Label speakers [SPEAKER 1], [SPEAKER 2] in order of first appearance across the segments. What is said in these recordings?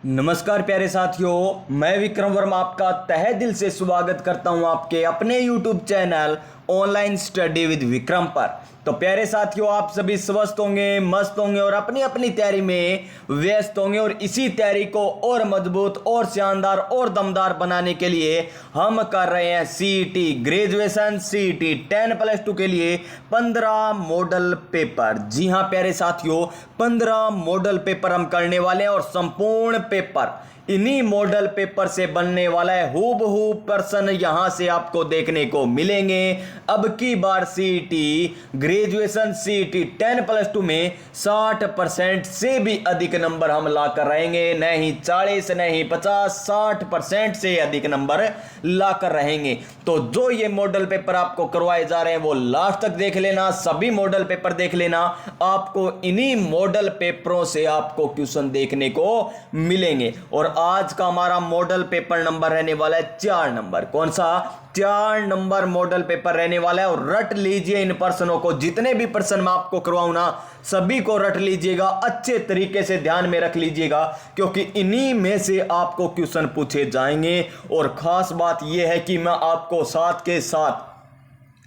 [SPEAKER 1] नमस्कार प्यारे साथियों, मैं विक्रम वर्मा आपका तहे दिल से स्वागत करता हूं आपके अपने YouTube channel online study with Vikram पर। तो प्यारे साथियों, आप सभी स्वस्थ होंगे, मस्त होंगे और अपनी अपनी तैयारी में व्यस्त होंगे। और इसी तैयारी को और मजबूत और शानदार और दमदार बनाने के लिए हम कर रहे हैं सीईटी ग्रेजुएशन, सीईटी 10+2 के लिए 15 मॉडल पेपर। जी हां प्यारे साथियों, 15 मॉडल पेपर हम करने वाले हैं और संपूर्ण पेपर इन्हीं मॉडल पेपर से बनने वाला है। हूबहू प्रश्न यहां से आपको देखने को मिलेंगे। अब की बार सीईटी ग्रेजुएशन, सीईटी 10+2 में 60% से भी अधिक नंबर हम ला कर रहेंगे। नहीं 40, नहीं 50, 60% से अधिक नंबर ला कर रहेंगे। तो जो ये मॉडल पेपर आपको करवाए जा रहे हैं वो लास्ट तक देख लेना, सभी मॉडल पेपर देख लेना। आपको इन्हीं मॉडल पेपरों से आपको क्वेश्चन देखने को मिलेंगे। और आज का हमारा मॉडल पेपर नंबर रहने वाला है 4 नंबर। कौन सा? 4 नंबर मॉडल पेपर रहने वाला है। और रट लीजिए इन प्रश्नों को, जितने भी प्रश्न मैं आपको करवाऊं ना सभी को रट लीजिएगा, अच्छे तरीके से ध्यान में रख लीजिएगा, क्योंकि इन्हीं में से आपको क्वेश्चन पूछे जाएंगे। और खास बात यह है कि मैं आपको साथ के साथ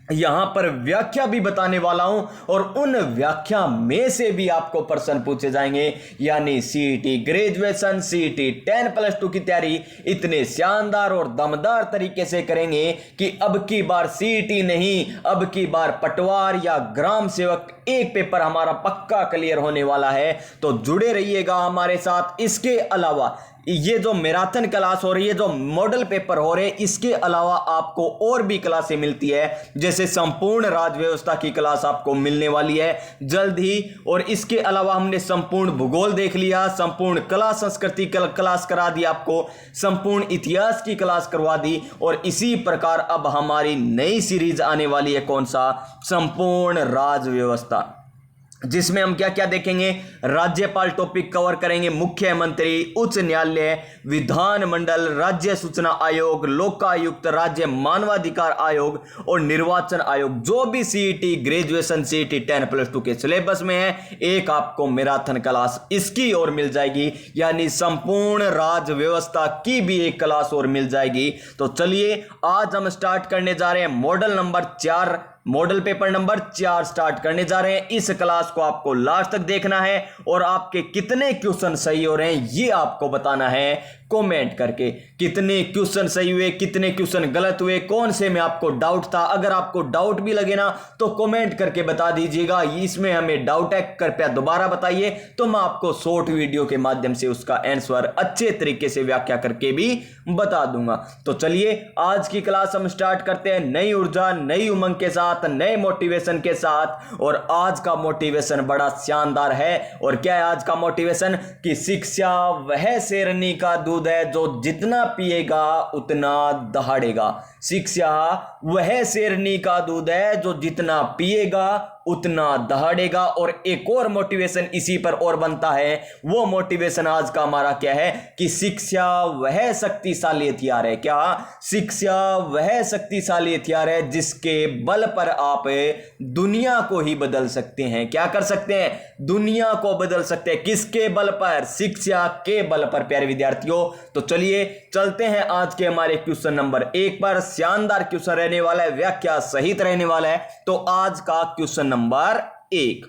[SPEAKER 1] यहां पर व्याख्या भी बताने वाला हूं और उन व्याख्या में से भी आपको प्रश्न पूछे जाएंगे। यानी सीईटी ग्रेजुएशन, सीईटी 10+2 की तैयारी इतने शानदार और दमदार तरीके से करेंगे कि अब की बार सीईटी नहीं, अब की बार पटवार या ग्राम सेवक एक पेपर हमारा पक्का क्लियर होने वाला है। तो जुड़े रहिएगा हमारे साथ। इसके अलावा ये जो मैराथन क्लास हो रही है, जो मॉडल पेपर हो रहे हैं, इसके अलावा आपको और भी क्लासें मिलती है, जैसे संपूर्ण राज्य व्यवस्था की क्लास आपको मिलने वाली है जल्द ही। और इसके अलावा हमने संपूर्ण भूगोल देख लिया, संपूर्ण कला संस्कृति क्लास करा दी, आपको संपूर्ण इतिहास की क्लास करवा दी। और इसी प्रकार अब हमारी नई सीरीज आने वाली है। कौन सा? संपूर्ण राज्य व्यवस्था, जिसमें हम क्या क्या देखेंगे? राज्यपाल टॉपिक कवर करेंगे, मुख्यमंत्री, उच्च न्यायालय, विधानमंडल, राज्य सूचना आयोग, लोकायुक्त, राज्य मानवाधिकार आयोग और निर्वाचन आयोग। जो भी सीईटी ग्रेजुएशन, सीईटी 10+2 के सिलेबस में है, एक आपको मैराथन क्लास इसकी और मिल जाएगी। यानी संपूर्ण राज्य व्यवस्था की भी एक क्लास और मिल जाएगी। तो चलिए आज हम स्टार्ट करने जा रहे हैं model number 4, model paper number 4 start करने जा रहे हैं। इस क्लास को आपको लास्ट तक देखना है और आपके कितने क्वेश्चन सही हो रहे हैं ये आपको बताना है कमेंट करके। कितने क्वेश्चन सही हुए, कितने क्वेश्चन गलत हुए, कौन से में आपको डाउट था। अगर आपको डाउट भी लगे ना तो कमेंट करके बता दीजिएगा, इसमें हमें डाउट है, कृपया दोबारा बताइए, तो मैं आपको शॉर्ट वीडियो के माध्यम से उसका आंसर अच्छे तरीके से व्याख्या करके भी बता दूंगा। तो चलिए आज की क्लास हम स्टार्ट करते हैं नई ऊर्जा, नई उमंग के साथ, नए मोटिवेशन के साथ। और आज का मोटिवेशन बड़ा शानदार है। और क्या है आज का मोटिवेशन? कि शिक्षा वह शेरनी का दूध है जो जितना पिएगा उतना दहाड़ेगा। शिक्षा वह शेरनी का दूध है जो जितना पिएगा उतना दहाड़ेगा। और एक और मोटिवेशन इसी पर और बनता है। वो मोटिवेशन आज का हमारा क्या है? कि शिक्षा वह शक्तिशाली हथियार है। क्या? शिक्षा वह शक्तिशाली हथियार है जिसके बल पर आप दुनिया को ही बदल सकते हैं। क्या कर सकते हैं? दुनिया को बदल सकते हैं। किसके बल पर? शिक्षा के बल पर प्यारे विद्यार्थियों। तो चलिए चलते हैं आज के हमारे क्वेश्चन नंबर 1 पर। शानदार क्वेश्चन रहने वाला है, व्याख्या सहित रहने वाला है। तो आज का क्वेश्चन नंबर 1।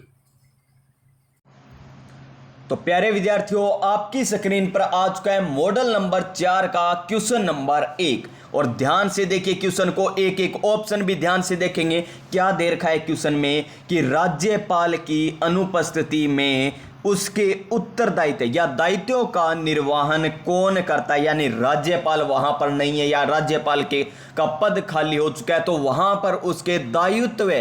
[SPEAKER 1] तो प्यारे विद्यार्थियों, आपकी स्क्रीन पर आ चुका है मॉडल नंबर 4 का क्वेश्चन नंबर 1। और ध्यान से देखिए क्वेश्चन को, एक एक ऑप्शन भी ध्यान से देखेंगे। क्या दे रखा है क्वेश्चन में? कि राज्यपाल की अनुपस्थिति में उसके उत्तरदायित्व या दायित्वों का निर्वहन कौन करता है। यानी राज्यपाल वहां पर नहीं है या राज्यपाल के का पद खाली हो चुका है, तो वहां पर उसके दायित्व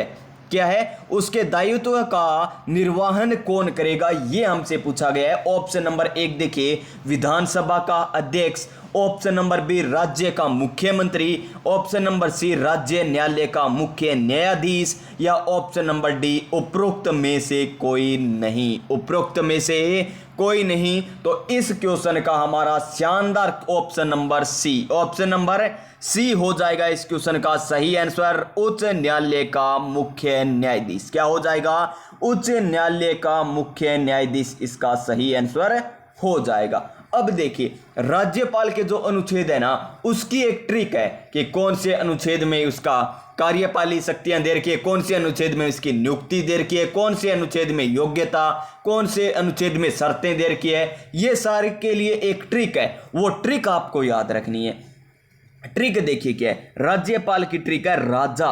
[SPEAKER 1] क्या है, उसके दायित्व का निर्वहन कौन करेगा, यह हमसे पूछा गया है। ऑप्शन नंबर 1 देखिए, विधानसभा का अध्यक्ष। ऑप्शन नंबर बी, राज्य का मुख्यमंत्री। ऑप्शन नंबर सी, राज्य न्यायालय का मुख्य न्यायाधीश। या ऑप्शन नंबर डी, उपरोक्त में से कोई नहीं। उपरोक्त में से कोई नहीं। तो इस क्वेश्चन का हमारा शानदार option number C, option number C हो जाएगा इस क्वेश्चन का सही आंसर। उच्च न्यायालय का मुख्य न्यायाधीश। क्या हो जाएगा? उच्च न्यायालय का मुख्य न्यायाधीश इसका सही आंसर हो जाएगा। अब देखिए राज्यपाल के जो अनुच्छेद है ना उसकी एक ट्रिक है कि कौन से अनुच्छेद में उसका कार्यपालिक शक्तियां दे रखी है, कौन से अनुच्छेद में उसकी नियुक्ति दे रखी है, कौन से अनुच्छेद में योग्यता, कौन से अनुच्छेद में शर्तें दे रखी है। ये सारे के लिए एक ट्रिक है, वो ट्रिक आपको याद रखनी है। ट्रिक देखिए क्या है, राज्यपाल की ट्रिक है राजा।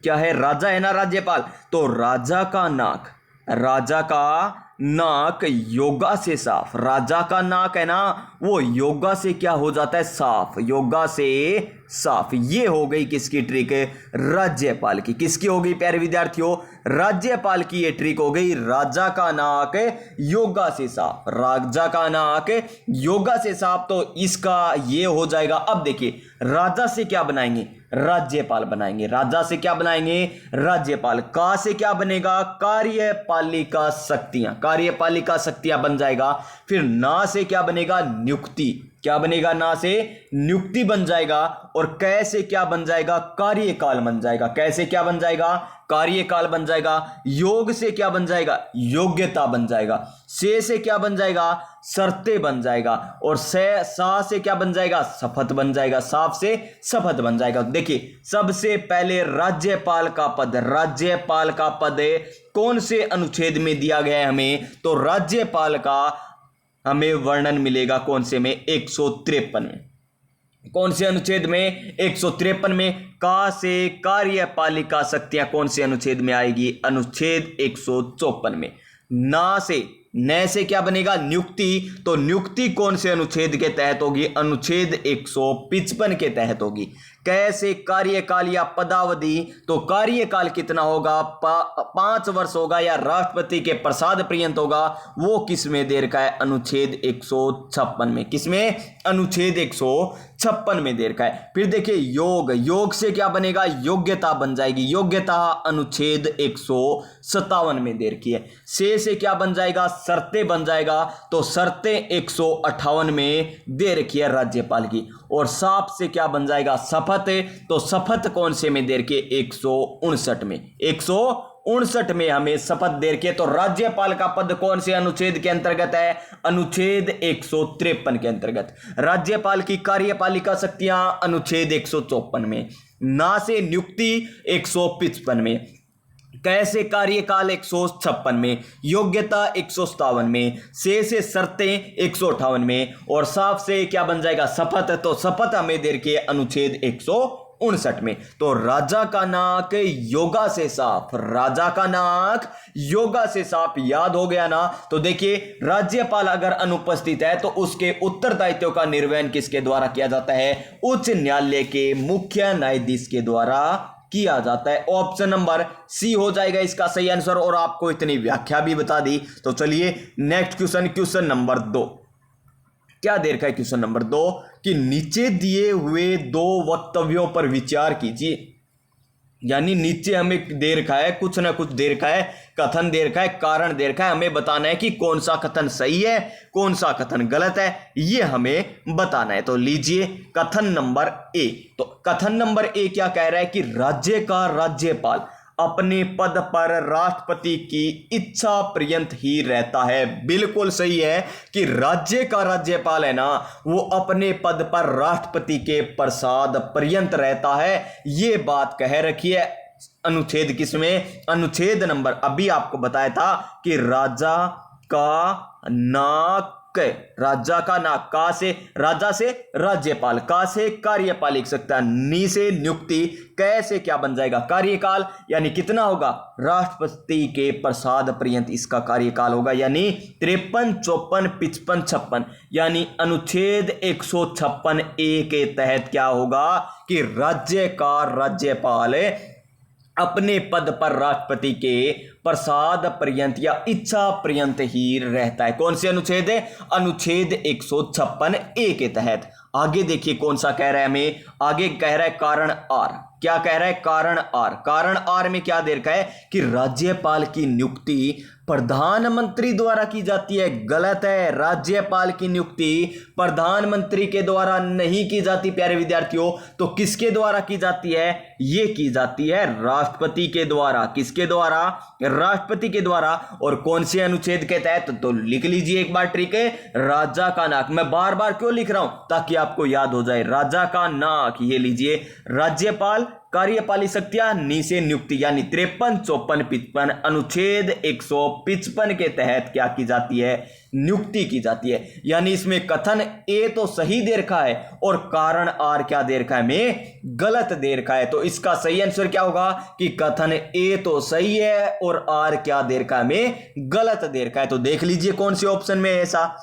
[SPEAKER 1] क्या है? राजा है ना राज्यपाल, तो राजा का नाक, राजा का नाक योगा से साफ। राजा का नाक है ना वो योगा से क्या हो जाता है? साफ, योगा से साफ। ये हो गई किसकी ट्रिक? राज्यपाल की। किसकी हो गई प्यारे विद्यार्थियों? राज्यपाल की ये ट्रिक हो गई, राजा का नाक योगा से साफ। राजा का नाक योगा से साफ, तो इसका ये हो जाएगा। अब देखिए राजा से क्या बनाएंगे? राज्यपाल बनाएंगे। राजा से क्या बनाएंगे? राज्यपाल। का से क्या बनेगा? कार्यपालिका शक्तियां। कार्यपालिका शक्तियां बन जाएगा। फिर ना से क्या बनेगा? नियुक्ति। क्या बनेगा? ना से नियुक्ति बन जाएगा। और कै से क्या बन जाएगा? कार्यकाल बन जाएगा। कैसे क्या बन जाएगा? कार्यकाल बन जाएगा। योग से क्या बन जाएगा? योग्यता बन जाएगा। से क्या बन जाएगा? शर्तें बन जाएगा। और सा से क्या बन जाएगा? शपथ बन जाएगा। साफ से शपथ बन जाएगा। देखिए सबसे पहले राज्यपाल का पद, राज्यपाल का पद कौन से अनुच्छेद में दिया गया है हमें? तो राज्यपाल का हमें वर्णन मिलेगा कौन से में? 153 में। कौन से अनुच्छेद में? 153 में। का से कार्यपालिका शक्तियां कौन से अनुच्छेद में आएगी? अनुच्छेद 154 में। ना से, न से क्या बनेगा? नियुक्ति। तो नियुक्ति कौन से अनुच्छेद के तहत होगी? अनुच्छेद 155 के तहत होगी। कैसे कार्यकाल या पदावधि, तो कार्यकाल कितना होगा? 5 वर्ष होगा या राष्ट्रपति के प्रसाद पर्यंत होगा। वो किस में दे रखा है? अनुच्छेद 156 में। किसमें? अनुच्छेद 156 में दे रखा है। फिर देखिए योग, योग से क्या बनेगा? योग्यता बन जाएगी। योग्यता अनुच्छेद 157 में दे रखी है। से क्या बन जाएगा? शर्तें बन जाएगा। तो शर्तें 158 में दे रखी है राज्यपाल की। और साफ से क्या बन जाएगा? शपथ। तो शपथ कौन से में दे रखी है? 159 में। 159 में हमें शपथ दे रखी है। तो राज्यपाल का पद कौन से अनुच्छेद के अंतर्गत है? अनुच्छेद 153 के अंतर्गत। राज्यपाल की कार्यपालिका शक्तियां अनुच्छेद 154 में। ना से नियुक्ति 155 में। कैसे कार्यकाल 156 में। योग्यता 157 में। से शर्तें 158 में। और साफ से क्या बन जाएगा? शपथ। तो शपथ हमें दे के अनुच्छेद 159 में। तो राजा का नाक योगा से साफ, राजा का नाक योगा से साफ। याद हो गया ना? तो देखिए राज्यपाल अगर अनुपस्थित है तो उसके उत्तरदायित्व का निर्वहन किसके द्वारा किया जाता है? उच्च न्यायालय के मुख्य न्यायाधीश के द्वारा किया जाता है। ऑप्शन नंबर सी हो जाएगा इसका सही आंसर। और आपको इतनी व्याख्या भी बता दी। तो चलिए नेक्स्ट क्वेश्चन, क्वेश्चन नंबर 2। क्या दे रखा है? क्वेश्चन नंबर 2 कि नीचे दिए हुए 2 वक्तव्यों पर विचार कीजिए। यानी नीचे हमें दे रखा है, कुछ ना कुछ दे रखा है, कथन दे रखा है, कारण दे रखा है। हमें बताना है कि कौन सा कथन सही है, कौन सा कथन गलत है, ये हमें बताना है। तो लीजिए कथन नंबर ए। तो कथन नंबर ए क्या कह रहा है? कि राज्य का राज्यपाल अपने पद पर राष्ट्रपति की इच्छा पर्यंत ही रहता है। बिल्कुल सही है कि राज्य का राज्यपाल है ना वो अपने पद पर राष्ट्रपति के प्रसाद पर्यंत रहता है। ये बात कह रखी है अनुच्छेद किसमें? अनुच्छेद नंबर, अभी आपको बताया था कि राजा का नाक, राजा का नाक। का से राजा से राज्यपाल, का से कार्यपालिक शक्तियां, नी से नियुक्ति, कै से क्या बन जाएगा? कार्यकाल। यानी कितना होगा? राष्ट्रपति के प्रसाद पर्यंत इसका कार्यकाल होगा। यानी 53, 54, 55, 56। यानी अनुच्छेद 156 ए के तहत क्या होगा? कि राज्य का राज्यपाल अपने पद पर राष्ट्रपति के प्रसाद पर्यंत या इच्छा पर्यंत ही रहता है। कौन से अनुच्छेद है? अनुच्छेद 156 ए के तहत। आगे देखिए कौन सा कह रहा है हमें? आगे कह रहा है कारण आर। क्या कह रहा है? कारण आर। कारण आर में क्या दे रखा है? कि राज्यपाल की नियुक्ति प्रधानमंत्री द्वारा की जाती है। गलत है। राज्यपाल की नियुक्ति प्रधानमंत्री के द्वारा नहीं की जाती प्यारे विद्यार्थियों। तो किसके द्वारा की जाती है? ये की जाती है राष्ट्रपति के द्वारा। किसके द्वारा? राष्ट्रपति के द्वारा। और कौन से अनुच्छेद के तहत? तो लिख लीजिए एक बार ट्रिक है, राजा का नाक। मैं बार बार क्यों लिख रहा हूं? ताकि आपको याद हो जाए। राजा का नाक, ये लीजिए, राज्यपाल, कार्यपालिक शक्तियां, नीचे नियुक्ति, यानी 53, 54, 55, अनुच्छेद 155 के तहत क्या की जाती है? नियुक्ति की जाती है। यानी इसमें कथन ए तो सही दे रखा है और कारण आर क्या दे रखा है? में गलत दे रखा है। तो इसका सही आंसर क्या होगा कि कथन ए तो सही है और आर क्या दे रखा है? में गलत दे रखा है। तो देख लीजिए कौन से ऑप्शन में है ऐसा।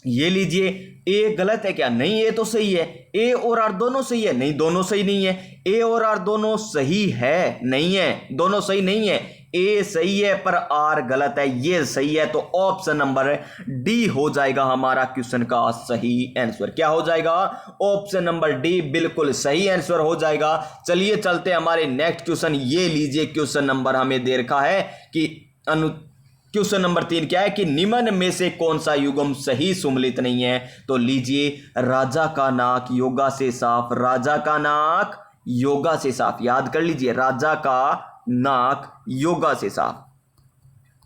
[SPEAKER 1] ये लीजिए, ए गलत है क्या? नहीं, ए तो सही है। ए और आर दोनों सही है? नहीं, दोनों सही नहीं है। ए और आर दोनों सही है? नहीं है, दोनों सही नहीं है। ए सही है पर आर गलत है, ये सही है। तो ऑप्शन नंबर डी हो जाएगा हमारा क्वेश्चन का सही आंसर। क्या हो जाएगा? ऑप्शन नंबर डी बिल्कुल सही आंसर हो जाएगा। चलिए चलते हैं हमारे नेक्स्ट क्वेश्चन। ये लीजिए, क्वेश्चन नंबर हमें दे रखा है कि क्वेश्चन नंबर 3 क्या है कि निम्न में से कौन सा युग्म सही सुमेलित नहीं है? तो लीजिए, राजा का नाक योगा से साफ, राजा का नाक योगा से साफ। याद कर लीजिए, राजा का नाक योगा से साफ।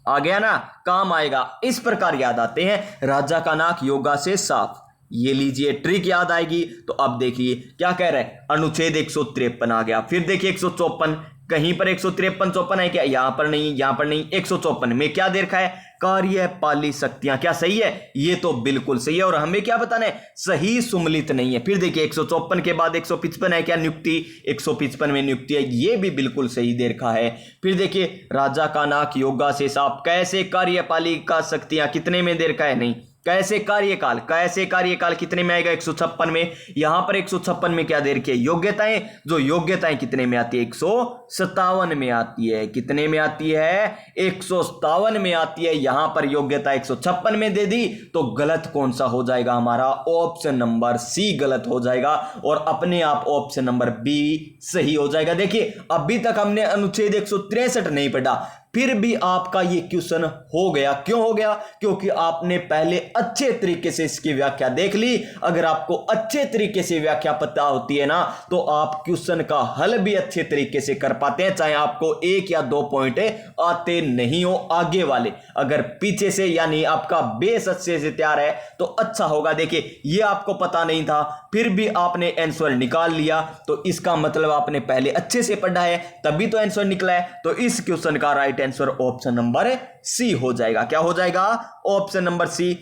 [SPEAKER 1] आ गया ना, काम आएगा। इस प्रकार याद आते हैं, राजा का नाक योगा से साफ। ये लीजिए ट्रिक याद आएगी। तो अब देखिए क्या कह रहा है, अनुच्छेद 153 आ गया। फिर देखिए 154, कहीं पर 153 54 है क्या? यहां पर नहीं, यहां पर नहीं। 154 में क्या दे रखा है? कार्यपालिक शक्तियां। क्या सही है? ये तो बिल्कुल सही है। और हमें क्या बताना है? सही सुमेलित नहीं है। फिर देखिए 154 के बाद 155 है क्या? नियुक्ति। 155 में नियुक्ति है, ये भी बिल्कुल सही दे रखा है। फिर देखिए, राजा का नाक योगा से साफ, कैसे कार्यपालिक का शक्तियां, कितने में दे रखा है? नहीं। कैसे कार्यकाल, कैसे कार्यकाल कितने में आएगा? 156 में। यहां पर 156 में क्या दे रखी है? योग्यताएं। जो योग्यताएं कितने में आती है? 157 में आती है। कितने में आती है? 157 में आती है। यहां पर योग्यता 156 में दे दी, तो गलत कौन सा हो जाएगा हमारा? ऑप्शन नंबर सी गलत हो जाएगा और अपने आप ऑप्शन नंबर बी सही हो जाएगा। देखिए अभी तक हमने अनुच्छेद 163 नहीं पढ़ा, फिर भी आपका ये क्वेश्चन हो गया। क्यों हो गया? क्योंकि आपने पहले अच्छे तरीके से इसकी व्याख्या देख ली। अगर आपको अच्छे तरीके से व्याख्या पता होती है ना, तो आप क्वेश्चन का हल भी अच्छे तरीके से कर पाते हैं, चाहे आपको 1 या 2 पॉइंट आते नहीं हो आगे वाले। अगर पीछे से यानी आपका बेस अच्छे से तैयार है तो अच्छा होगा। देखिए ये आपको पता नहीं था, फिर भी आपने आंसर निकाल लिया, तो इसका मतलब आपने पहले अच्छे से पढ़ा है, तभी तो आंसर निकला है। तो इस क्वेश्चन का right answer option number C हो जाएगा। क्या हो जाएगा? Option number C.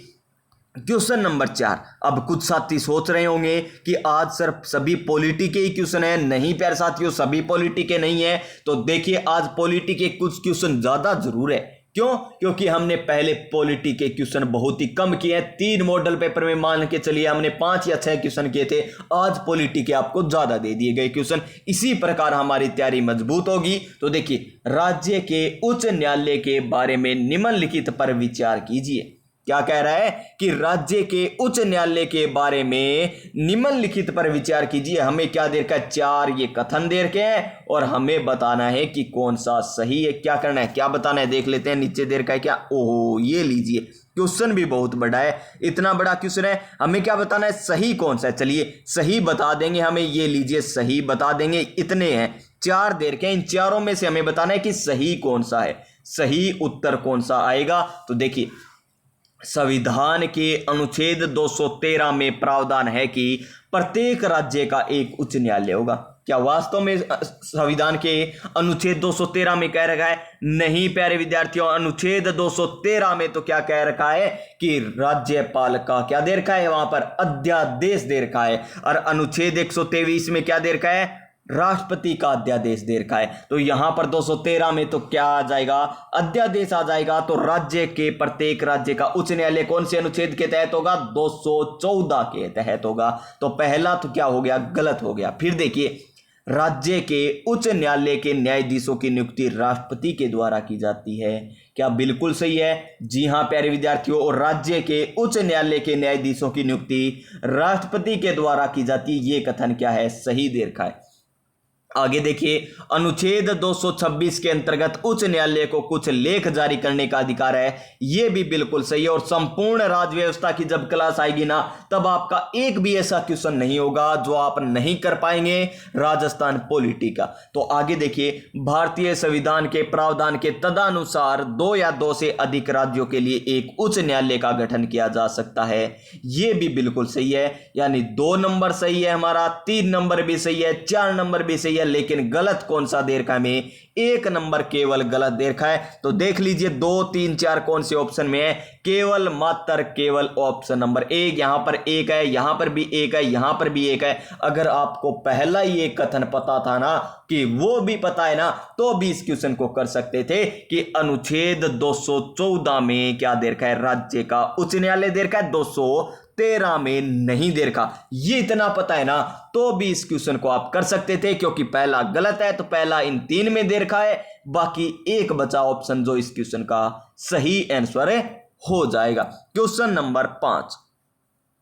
[SPEAKER 1] Question number 4। अब कुछ साथी सोच रहे होंगे कि आज सर सभी पॉलिटी के ही क्वेश्चन है। नहीं प्यारे साथियों, सभी पॉलिटी के नहीं है। तो देखिए आज पॉलिटी के कुछ क्वेश्चन ज्यादा जरूर है। क्यों? क्योंकि हमने पहले पॉलिटी के क्वेश्चन बहुत ही कम किए हैं। 3 मॉडल पेपर में मान के चलिए हमने 5 या 6 क्वेश्चन किए थे। आज पॉलिटी के आपको ज्यादा दे दिए गए क्वेश्चन। इसी प्रकार हमारी तैयारी मजबूत होगी। तो देखिए, राज्य के उच्च न्यायालय के बारे में निम्नलिखित पर विचार कीजिए। क्या कह रहा है कि राज्य के उच्च न्यायालय के बारे में निम्नलिखित पर विचार कीजिए। हमें क्या दे रखा है? 4 ये कथन दे रखे हैं और हमें बताना है कि कौन सा सही है। क्या करना है, क्या बताना है, देख लेते हैं। नीचे दे रखा है क्या? ओहो, ये लीजिए, क्वेश्चन भी बहुत बड़ा है। इतना बड़ा क्वेश्चन है, हमें क्या बताना है? सही कौन सा है। चलिए सही बता देंगे हमें। ये लीजिए, सही बता देंगे। इतने हैं, 4 दे रखे हैं। इन चारों में से हमें बताना है कि सही कौन सा है, सही उत्तर कौन सा आएगा। तो देखिए, संविधान के अनुच्छेद 213 में प्रावधान है कि प्रत्येक राज्य का एक उच्च न्यायालय होगा। क्या वास्तव में संविधान के अनुच्छेद 213 में कह रखा है? नहीं प्यारे विद्यार्थियों, अनुच्छेद 213 में तो क्या कह रखा है कि राज्यपाल का क्या दे रखा है? वहां पर अध्यादेश दे रखा है। और अनुच्छेद 123 में क्या दे रखा है? राष्ट्रपति का अध्यादेश दे रखा है। तो यहां पर 213 में तो क्या आ जाएगा? अध्यादेश आ जाएगा। तो राज्य के प्रत्येक राज्य का उच्च न्यायालय कौन से अनुच्छेद के तहत होगा? 214 के तहत होगा। तो पहला तो क्या हो गया? गलत हो गया। फिर देखिए, राज्य के उच्च न्यायालय के न्यायाधीशों की नियुक्ति राष्ट्रपति के द्वारा की जाती है। क्या बिल्कुल सही है? जी हां प्यारे विद्यार्थियों, और राज्य के उच्च न्यायालय के न्यायाधीशों की नियुक्ति राष्ट्रपति के द्वारा की जाती है। ये कथन क्या है? सही दे रखा है। आगे देखिए, अनुच्छेद 226 के अंतर्गत उच्च न्यायालय को कुछ लेख जारी करने का अधिकार है। यह भी बिल्कुल सही है। और संपूर्ण राज्य व्यवस्था की जब क्लास आएगी ना, तब आपका एक भी ऐसा क्वेश्चन नहीं होगा जो आप नहीं कर पाएंगे राजस्थान पॉलिटी का। तो आगे देखिए, भारतीय संविधान के प्रावधान के तदनुसार 2 या 2 से अधिक राज्यों के लिए एक उच्च न्यायालय का गठन किया जा सकता है। यह भी बिल्कुल सही है, यानी 2 नंबर सही है हमारा, 3 नंबर भी सही है, 4 नंबर भी सही है, लेकिन गलत कौन सा दे रखा है में 1 नंबर केवल गलत दे रखा है। तो देख लीजिए 2, 3, 4 कौन से ऑप्शन में है, केवल मात्र केवल ऑप्शन नंबर 1। यहां पर 1 है, यहां पर भी 1 है, यहां पर भी 1 है। अगर आपको पहला ही एक कथन पता था ना, कि वो भी पता है ना, तो भी इस क्वेश्चन को कर सकते थे कि अनुच्छेद 214 में क्या दे रखा है, राज्य का उच्च न्यायालय दे रखा है, 213 में नहीं दे रखा। ये इतना पता है ना, तो भी इस क्वेश्चन को आप कर सकते थे, क्योंकि पहला गलत है तो पहला इन 3 में दे रखा है, बाकी एक बचा ऑप्शन जो इस क्वेश्चन का सही आंसर हो जाएगा। क्वेश्चन नंबर 5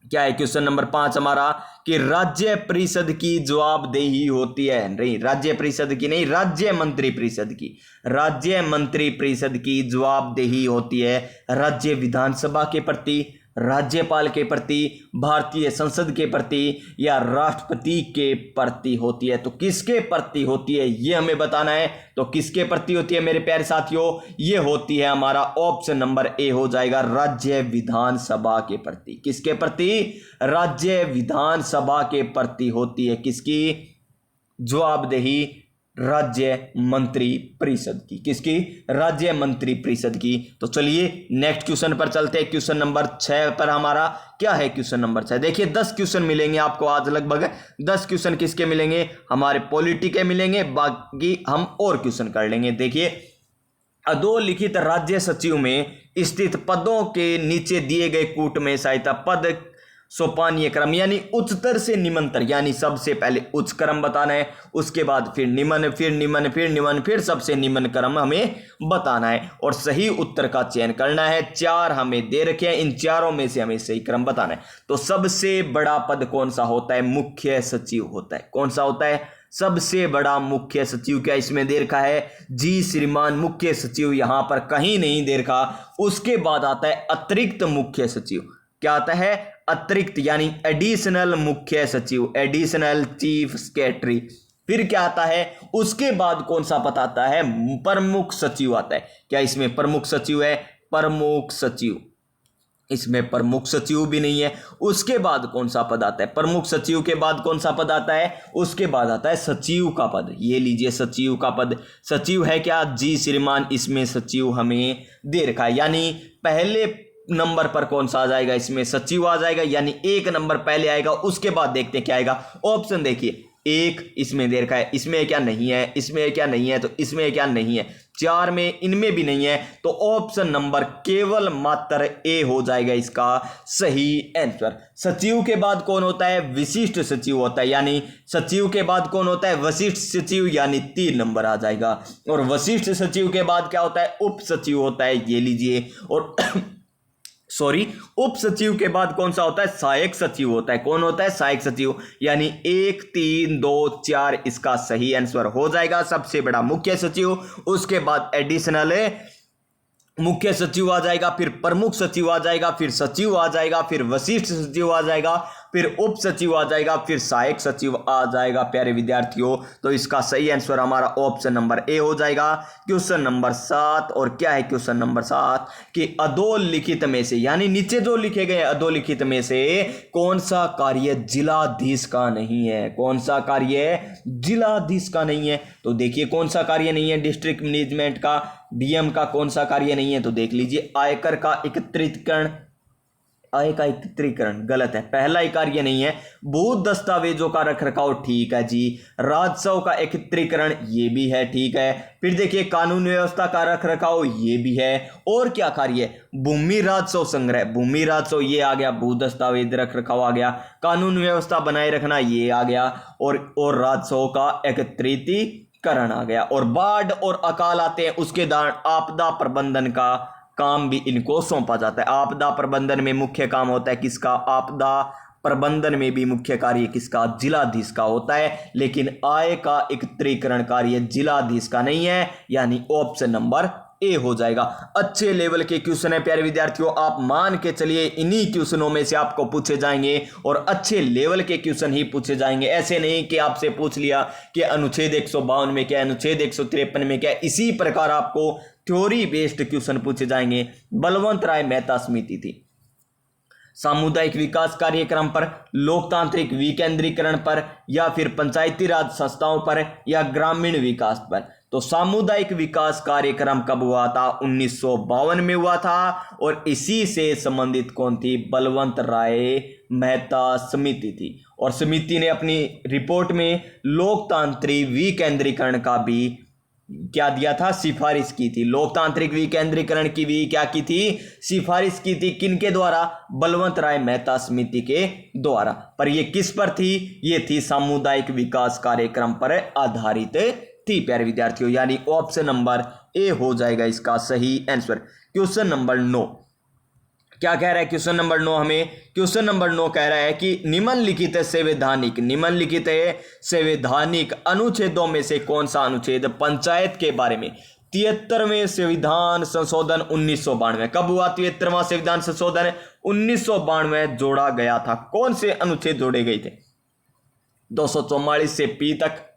[SPEAKER 1] क्या है? क्वेश्चन नंबर 5 हमारा कि राज्य परिषद की जवाबदेही होती है, नहीं राज्य परिषद की नहीं, राज्य मंत्री परिषद की, राज्य मंत्री परिषद की जवाबदेही होती है राज्य विधानसभा के प्रति, राज्यपाल के प्रति, भारतीय संसद के प्रति या राष्ट्रपति के प्रति होती है। तो किसके प्रति होती है ये हमें बताना है। तो किसके प्रति होती है मेरे प्यारे साथियों? ये होती है हमारा ऑप्शन नंबर ए हो जाएगा, राज्य विधानसभा के प्रति। किसके प्रति? राज्य विधानसभा के प्रति होती है किसकी जवाबदेही? राज्य मंत्री परिषद की। किसकी? राज्य मंत्री परिषद की। तो चलिए नेक्स्ट क्वेश्चन पर चलते हैं। क्वेश्चन नंबर 6 पर हमारा क्या है? क्वेश्चन नंबर 6 देखिए, 10 क्वेश्चन मिलेंगे आपको आज, लगभग 10 क्वेश्चन किसके मिलेंगे? हमारे पॉलिटी के मिलेंगे, बाकी हम और क्वेश्चन कर लेंगे। देखिए, अधोलिखित राज्य सचिव में स्थित पदों के नीचे दिए गए कूट में सहायता पद सोपानीय क्रम, यानी उच्चतर से निम्नतर, यानी सबसे पहले उच्च क्रम बताना है, उसके बाद फिर निम्न, फिर निम्न, फिर निम्न, फिर सबसे निम्न क्रम हमें बताना है और सही उत्तर का चयन करना है। 4 हमें दे रखे हैं, इन चारों में से हमें सही क्रम बताना है। तो सबसे बड़ा पद कौन सा होता है? मुख्य सचिव होता है। कौन सा होता है? सबसे बड़ा मुख्य सचिव। क्या इसमें दे रखा है? जी श्रीमान मुख्य सचिव, यहां पर कहीं नहीं दे रखा। उसके बाद आता है अतिरिक्त मुख्य सचिव। क्या आता है? अतिरिक्त, यानी एडिशनल मुख्य सचिव, एडिशनल चीफ सेक्रेटरी। फिर क्या आता है? उसके बाद कौन सा पद आता है? प्रमुख सचिव आता है। क्या इसमें प्रमुख सचिव है? प्रमुख सचिव, इसमें प्रमुख सचिव भी नहीं है। उसके बाद कौन सा पद आता है? प्रमुख सचिव के बाद कौन सा पद आता है? उसके बाद आता है सचिव का पद। ये लीजिए सचिव का पद। सचिव है क्या? जी श्रीमान, इसमें सचिव हमें दे रखा है, यानी पहले नंबर पर कौन सा आ जाएगा? इसमें सचिव आ जाएगा, यानी 1 नंबर पहले आएगा। उसके बाद देखते हैं क्या आएगा। ऑप्शन देखिए, 1 इसमें दे रखा है, इसमें क्या नहीं है, इसमें क्या नहीं है, तो इसमें क्या नहीं है, 4 में, इनमें भी नहीं है। तो ऑप्शन नंबर केवल मात्र ए हो जाएगा इसका सही आंसर। सचिव के बाद कौन होता है? विशिष्ट सचिव होता है, यानी सचिव के बाद कौन होता है? वरिष्ठ सचिव, यानी 3 नंबर आ जाएगा। और वरिष्ठ सचिव के बाद क्या होता है? उप सचिव होता है, ये लीजिए। और उप सचिव के बाद कौन सा होता है? सहायक सचिव होता है। कौन होता है? सहायक सचिव, यानी 1, 3, 2, 4 इसका सही आंसर हो जाएगा। सबसे बड़ा मुख्य सचिव, उसके बाद एडिशनल मुख्य सचिव आ जाएगा, फिर प्रमुख सचिव आ जाएगा, फिर सचिव आ जाएगा, फिर वरिष्ठ सचिव आ जाएगा, फिर उप सचिव आ जाएगा, फिर सहायक सचिव आ जाएगा। प्यारे विद्यार्थियों, तो इसका सही आंसर हमारा ऑप्शन नंबर ए हो जाएगा। क्वेश्चन नंबर 7, और क्या है क्वेश्चन नंबर 7 कि अधोलिखित में से, यानी नीचे जो लिखे गए अधोलिखित में से कौन सा कार्य जिलाधीश का नहीं है? कौन सा कार्य जिलाधीश का नहीं है? तो देखिए कौन सा कार्य नहीं है? डिस्ट्रिक्ट मैनेजमेंट का, डीएम का कौन सा कार्य नहीं है? तो देख लीजिए, आयकर का एकत्रीकरण, आय का एकत्रीकरण गलत है, पहला ही कार्य नहीं है। भू दस्तावेजों का रखरखाव, ठीक है जी। राजस्व का एकत्रीकरण, ये भी है, ठीक है। फिर देखिए कानून व्यवस्था का रखरखाव, ये भी है। और क्या कार्य? भूमि राजस्व संग्रह, भूमि राजस्व ये आ गया, भू दस्तावेज रखरखाव आ गया, कानून व्यवस्था बनाए रखना ये आ गया, और राजस्व का एकत्रीकरण आ गया। और बाढ़ और अकाल आते हैं, उसके दौरान आपदा प्रबंधन का काम भी इनको सौंपा जाता है। आपदा प्रबंधन में मुख्य काम होता है किसका? आपदा प्रबंधन में भी मुख्य कार्य किसका, जिलाधीश का होता है, लेकिन आय का एकत्रीकरण कार्य जिलाधीश का नहीं है, यानी ऑप्शन नंबर ए हो जाएगा। अच्छे लेवल के क्वेश्चन है प्यारे विद्यार्थियों, आप मान के चलिए इन्हीं क्वेश्चनों में से आपको पूछे जाएंगे और अच्छे लेवल के क्वेश्चन ही पूछे जाएंगे। ऐसे नहीं कि आपसे पूछ लिया कि अनुच्छेद 152 में क्या है, अनुच्छेद 153 में क्या है, इसी प्रकार आपको थ्योरी बेस्ड क्वेश्चन पूछे जाएंगे। बलवंत राय मेहता समिति थी सामुदायिक विकास कार्यक्रम पर, लोकतांत्रिक विकेंद्रीकरण पर, या फिर पंचायती राज संस्थाओं पर, या ग्रामीण विकास पर। तो सामुदायिक विकास कार्यक्रम कब हुआ था, 1952 में हुआ था, और इसी से संबंधित कौन थी, बलवंत राय मेहता समिति थी। और समिति ने अपनी रिपोर्ट में लोकतांत्रिक विकेंद्रीकरण का भी क्या दिया था, सिफारिश की थी। लोकतांत्रिक विकेंद्रीकरण की भी क्या की थी, सिफारिश की थी। किनके द्वारा, बलवंत राय मेहता समिति के द्वारा। पर यह किस पर थी, ये थी सामुदायिक विकास कार्यक्रम पर आधारित थी प्यारे विद्यार्थियों, यानी ऑप्शन नंबर ए हो जाएगा इसका सही आंसर। क्वेश्चन नंबर 9 क्या कह रहा है, क्वेश्चन नंबर 9 हमें, क्वेश्चन नंबर 9 कह रहा है कि निम्नलिखित संवैधानिक अनुच्छेदों में से कौन सा अनुच्छेद पंचायत के बारे में 73वें संविधान संशोधन 1992, कब हुआ 73वां संविधान संशोधन, 1992 जोड़ा गया था। कौन से अनुच्छेद जोड़े गए थे, 244 से पी तक,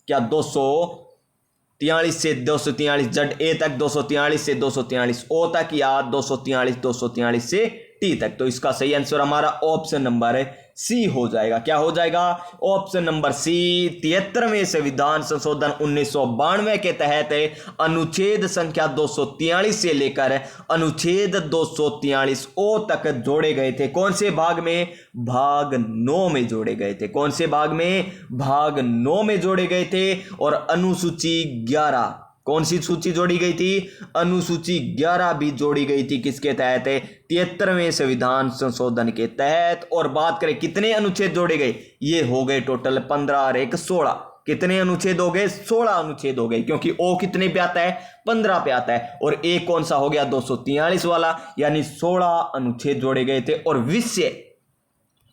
[SPEAKER 1] क्या 243 से 243 जड ए तक, 243 से 243 ओ तक, या 243 से टी तक। तो इसका सही आंसर हमारा ऑप्शन नंबर सी हो जाएगा। क्या हो जाएगा, ऑप्शन नंबर सी। 73वें संविधान संशोधन 1992 के तहत अनुच्छेद संख्या 243 से लेकर अनुच्छेद 243 ओ तक जोड़े गए थे। कौन से भाग में, भाग 9 में जोड़े गए थे। कौन से भाग में, भाग 9 में जोड़े गए थे। और अनुसूची 11, कौन सी सूची जोड़ी गई थी, अनुसूची 11 भी जोड़ी गई थी किसके तहत, 73वें संविधान संशोधन के तहत। और बात करें कितने अनुच्छेद जोड़े गए, ये हो गए टोटल 15 और 1 16। कितने अनुच्छेद हो गए, 16 अनुच्छेद हो गए, क्योंकि ओ कितने पे आता है, 15 पे आता है, और एक कौन सा हो गया 243 वाला, यानी 16 अनुच्छेद जोड़े गए थे। और विषय,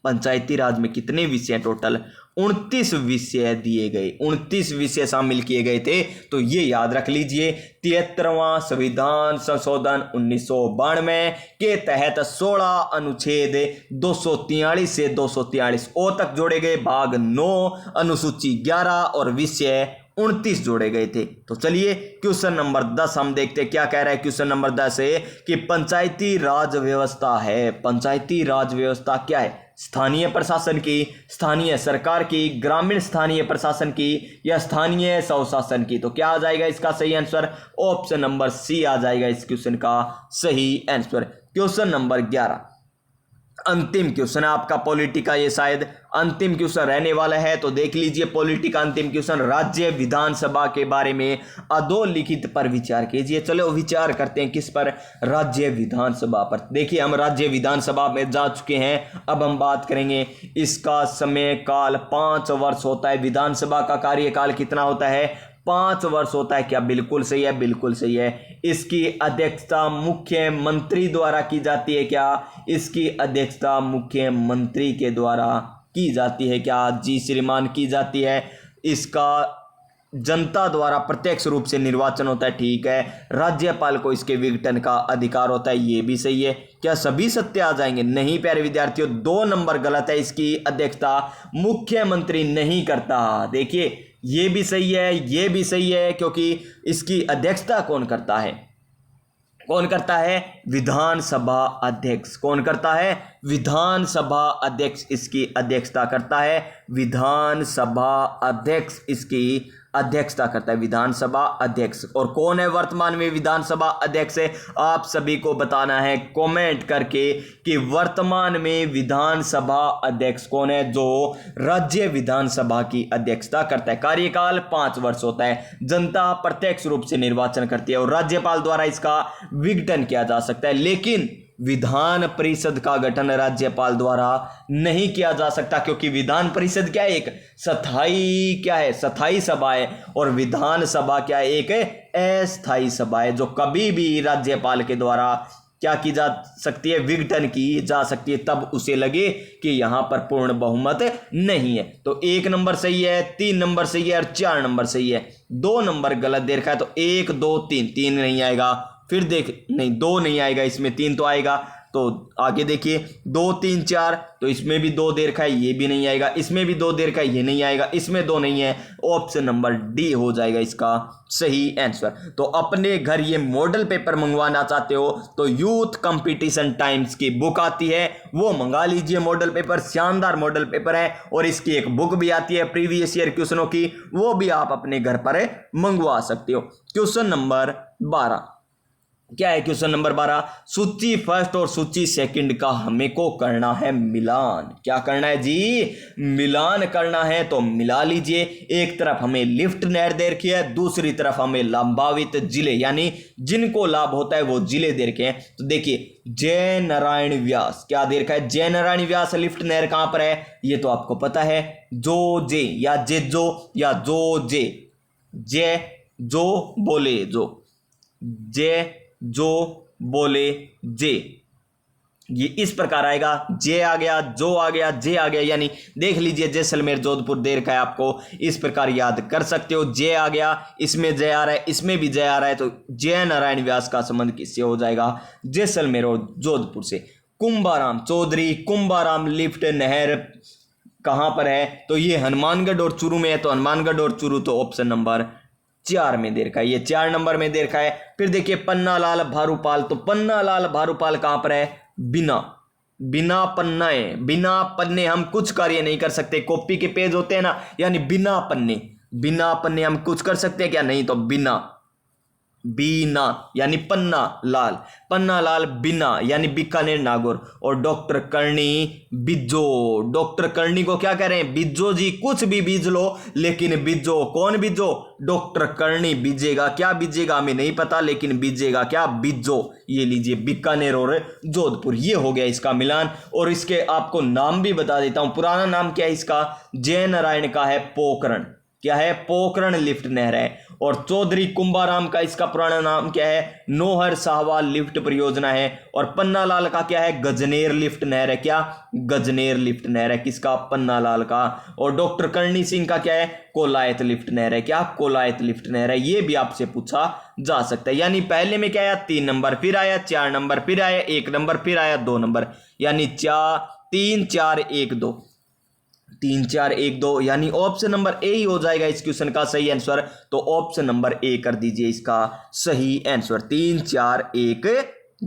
[SPEAKER 1] पंचायती राज में कितने विषय, टोटल 29 विषय दिए गए, 29 विषय शामिल किए गए थे। तो ये याद रख लीजिए, 73वां संविधान संशोधन 1992 के तहत 16 अनुच्छेद 243 से 243 ओ तक जोड़े गए, भाग 9 अनुसूची 11 और विषय 29 जोड़े गए थे। तो चलिए क्वेश्चन नंबर 10 हम देखते हैं क्या कह रहा है। क्वेश्चन नंबर 10 है कि पंचायती राज व्यवस्था है, पंचायती राज व्यवस्था क्या है, स्थानीय प्रशासन की, स्थानीय सरकार की, ग्रामीण स्थानीय प्रशासन की, या स्थानीय स्वशासन की। तो क्या आ जाएगा इसका सही आंसर, ऑप्शन नंबर सी आ जाएगा इस क्वेश्चन का सही आंसर। क्वेश्चन नंबर 11 अंतिम क्वेश्चन है आपका पॉलिटी का, ये शायद अंतिम क्वेश्चन रहने वाला है। तो देख लीजिए पॉलिटी का अंतिम क्वेश्चन, राज्य विधानसभा के बारे में अधोलिखित पर विचार कीजिए। चलो विचार करते हैं किस पर, राज्य विधानसभा पर। देखिए हम राज्य विधानसभा में जा चुके हैं, अब हम बात करेंगे इसका समय काल 5 वर्ष होता है। विधानसभा का कार्यकाल कितना होता है, 5 वर्ष होता है। क्या बिल्कुल सही है, बिल्कुल सही है। इसकी अध्यक्षता मुख्यमंत्री द्वारा की जाती है, क्या इसकी अध्यक्षता मुख्यमंत्री के द्वारा की जाती है, क्या जी श्रीमान की जाती है। इसका जनता द्वारा प्रत्यक्ष रूप से निर्वाचन होता है, ठीक है। राज्यपाल को इसके विघटन का अधिकार होता है, ये भी सही है। क्या सभी सत्य आ जाएंगे, नहीं प्यारे विद्यार्थियों, 2 नंबर गलत है। इसकी अध्यक्षता मुख्यमंत्री नहीं करता। देखिए ये भी सही है, ये भी सही है, क्योंकि इसकी अध्यक्षता कौन करता है, कौन करता है, विधानसभा अध्यक्ष। कौन करता है, विधानसभा अध्यक्ष इसकी अध्यक्षता करता है। विधानसभा अध्यक्ष इसकी अध्यक्षता करता है, विधानसभा अध्यक्ष। और कौन है वर्तमान में विधानसभा अध्यक्ष है, आप सभी को बताना है कमेंट करके कि वर्तमान में विधानसभा अध्यक्ष कौन है जो राज्य विधानसभा की अध्यक्षता करता है। कार्यकाल 5 वर्ष होता है, जनता प्रत्यक्ष रूप से निर्वाचन करती है और राज्यपाल द्वारा इसका विघटन किया जा सकता है, लेकिन विधान परिषद का गठन राज्यपाल द्वारा नहीं किया जा सकता, क्योंकि विधान परिषद क्या है, एक स्थायी क्या है, स्थायी सभा है, और विधान सभा क्या है, एक अस्थायी सभा है जो कभी भी राज्यपाल के द्वारा क्या की जा सकती है, विघटन की जा सकती है, तब उसे लगे कि यहां पर पूर्ण बहुमत नहीं है। तो 1 नंबर सही है, 3 नंबर सही है और 4 नंबर सही है। 2 नंबर गलत दे रखा है, तो 1 2 3, 3 नहीं आएगा। फिर देख, नहीं 2 नहीं आएगा, इसमें 3 तो आएगा। तो आगे देखिए 2 3 4, तो इसमें भी 2 दे रखा है, ये भी नहीं आएगा। इसमें भी 2 दे रखा है, ये नहीं आएगा। इसमें 2 नहीं है। ऑप्शन नंबर डी हो जाएगा इसका सही आंसर। तो अपने घर ये मॉडल पेपर मंगवाना चाहते हो तो यूथ कंपटीशन टाइम्स की बुक आती है, वो मंगा लीजिए। मॉडल पेपर शानदार मॉडल पेपर है और इसकी एक बुक भी आती है प्रीवियस ईयर क्वेश्चनों की, वो भी आप अपने घर पर मंगवा सकते हो। क्वेश्चन नंबर 12 क्या है? क्वेश्चन नंबर 12, सूची फर्स्ट और सूची सेकंड का हमें को करना है मिलान। क्या करना है जी? मिलान करना है। तो मिला लीजिए। एक तरफ हमें लिफ्ट नहर दे रखी है, दूसरी तरफ हमें लाभान्वित जिले यानी जिनको लाभ होता है वो जिले दे रखे हैं। तो देखिए जय नारायण व्यास क्या दे रखा है? जय नारायण व्यास लिफ्ट नहर कहां पर है? ये तो आपको पता है, जो जे या जे जो या जो जे, जय जो बोले जो, जय जो बोले जे, ये इस प्रकार आएगा। जे आ गया, जो आ गया, जे आ गया, यानी देख लीजिए जैसलमेर जोधपुर दे रखा है आपको, इस प्रकार याद कर सकते हो। जे आ गया, इसमें जय आ रहा है, इसमें भी जय आ रहा है, तो जय नारायण व्यास का संबंध किससे हो जाएगा? जैसलमेर और जोधपुर से। कुंभाराम चौधरी कुंभाराम लिफ्ट नहर कहां पर है? तो ये हनुमानगढ़ और चूरू में है, तो हनुमानगढ़ और चूरू, तो ऑप्शन नंबर 4 में दे रखा है, ये 4 नंबर में दे रखा है। फिर देखिए पन्नालाल भारूपाल, तो पन्नालाल भारूपाल कहां पर है? बिना, बिना पन्ने, बिना पन्ने हम कुछ कार्य नहीं कर सकते। कॉपी के पेज होते हैं ना, यानी बिना पन्ने, बिना पन्ने हम कुछ कर सकते हैं क्या? नहीं। तो बिना, बीना यानी पन्ना लाल, पन्ना लाल बिना यानी बीकानेर नागौर। और डॉक्टर करणी बिज्जो, डॉक्टर करणी को क्या कह रहे हैं? बिज्जो जी, कुछ भी बीज लो लेकिन बीजो। कौन बीजो? डॉक्टर करणी बीजेगा। क्या बीजेगा हमें नहीं पता, लेकिन बीजेगा क्या? बीजो। ये लीजिए बीकानेर और जोधपुर, ये हो गया इसका मिलान। और इसके आपको नाम भी बता देता हूं। पुराना नाम क्या है इसका? जय नारायण का है पोखरण। क्या है? पोखरण लिफ्ट नहर है। और चौधरी कुंभाराम का इसका पुराना नाम क्या है? नोहर साहवाल लिफ्ट परियोजना है। और पन्नालाल का क्या है? गजनेर लिफ्ट नहर है। क्या? गजनेर लिफ्ट नहर है किसका? पन्नालाल का। और डॉक्टर करणी सिंह का क्या है? कोलायत लिफ्ट नहर है। क्या? कोलायत लिफ्ट नहर है। ये भी आपसे पूछा जा सकता है। यानी पहले में क्या आया? 3 नंबर, फिर आया 4 नंबर, फिर आया 1 नंबर, फिर आया 2 नंबर, यानी 3 4 1 2, 3 4 1 2, यानी ऑप्शन नंबर ए ही हो जाएगा इस क्वेश्चन का सही आंसर। तो ऑप्शन नंबर ए कर दीजिए इसका सही आंसर, 3 4 1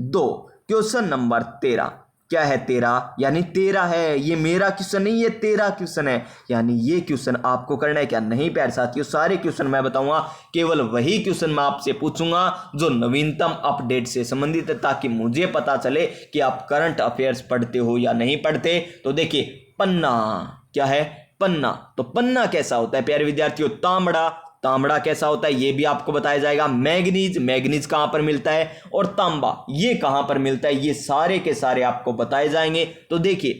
[SPEAKER 1] 2। क्वेश्चन नंबर 13 क्या है? 13 यानी 13 है, ये मेरा क्वेश्चन नहीं, ये 13 क्वेश्चन है। यानी ये क्वेश्चन आपको करना है क्या? नहीं प्यारे साथियों, सारे क्वेश्चन मैं बताऊंगा, केवल वही क्वेश्चन मैं आपसे पूछूंगा जो नवीनतम अपडेट से संबंधित है, ताकि मुझे पता चले कि आप करंट अफेयर्स पढ़ते हो या नहीं पढ़ते। तो देखिए पन्ना, क्या है? पन्ना। तो पन्ना कैसा होता है प्यारे विद्यार्थियों? तांबड़ा, तांबड़ा कैसा होता है ये भी आपको बताया जाएगा। मैग्नीज, मैग्नीज कहां पर मिलता है? और तांबा ये कहां पर मिलता है? ये सारे के सारे आपको बताए जाएंगे। तो देखिए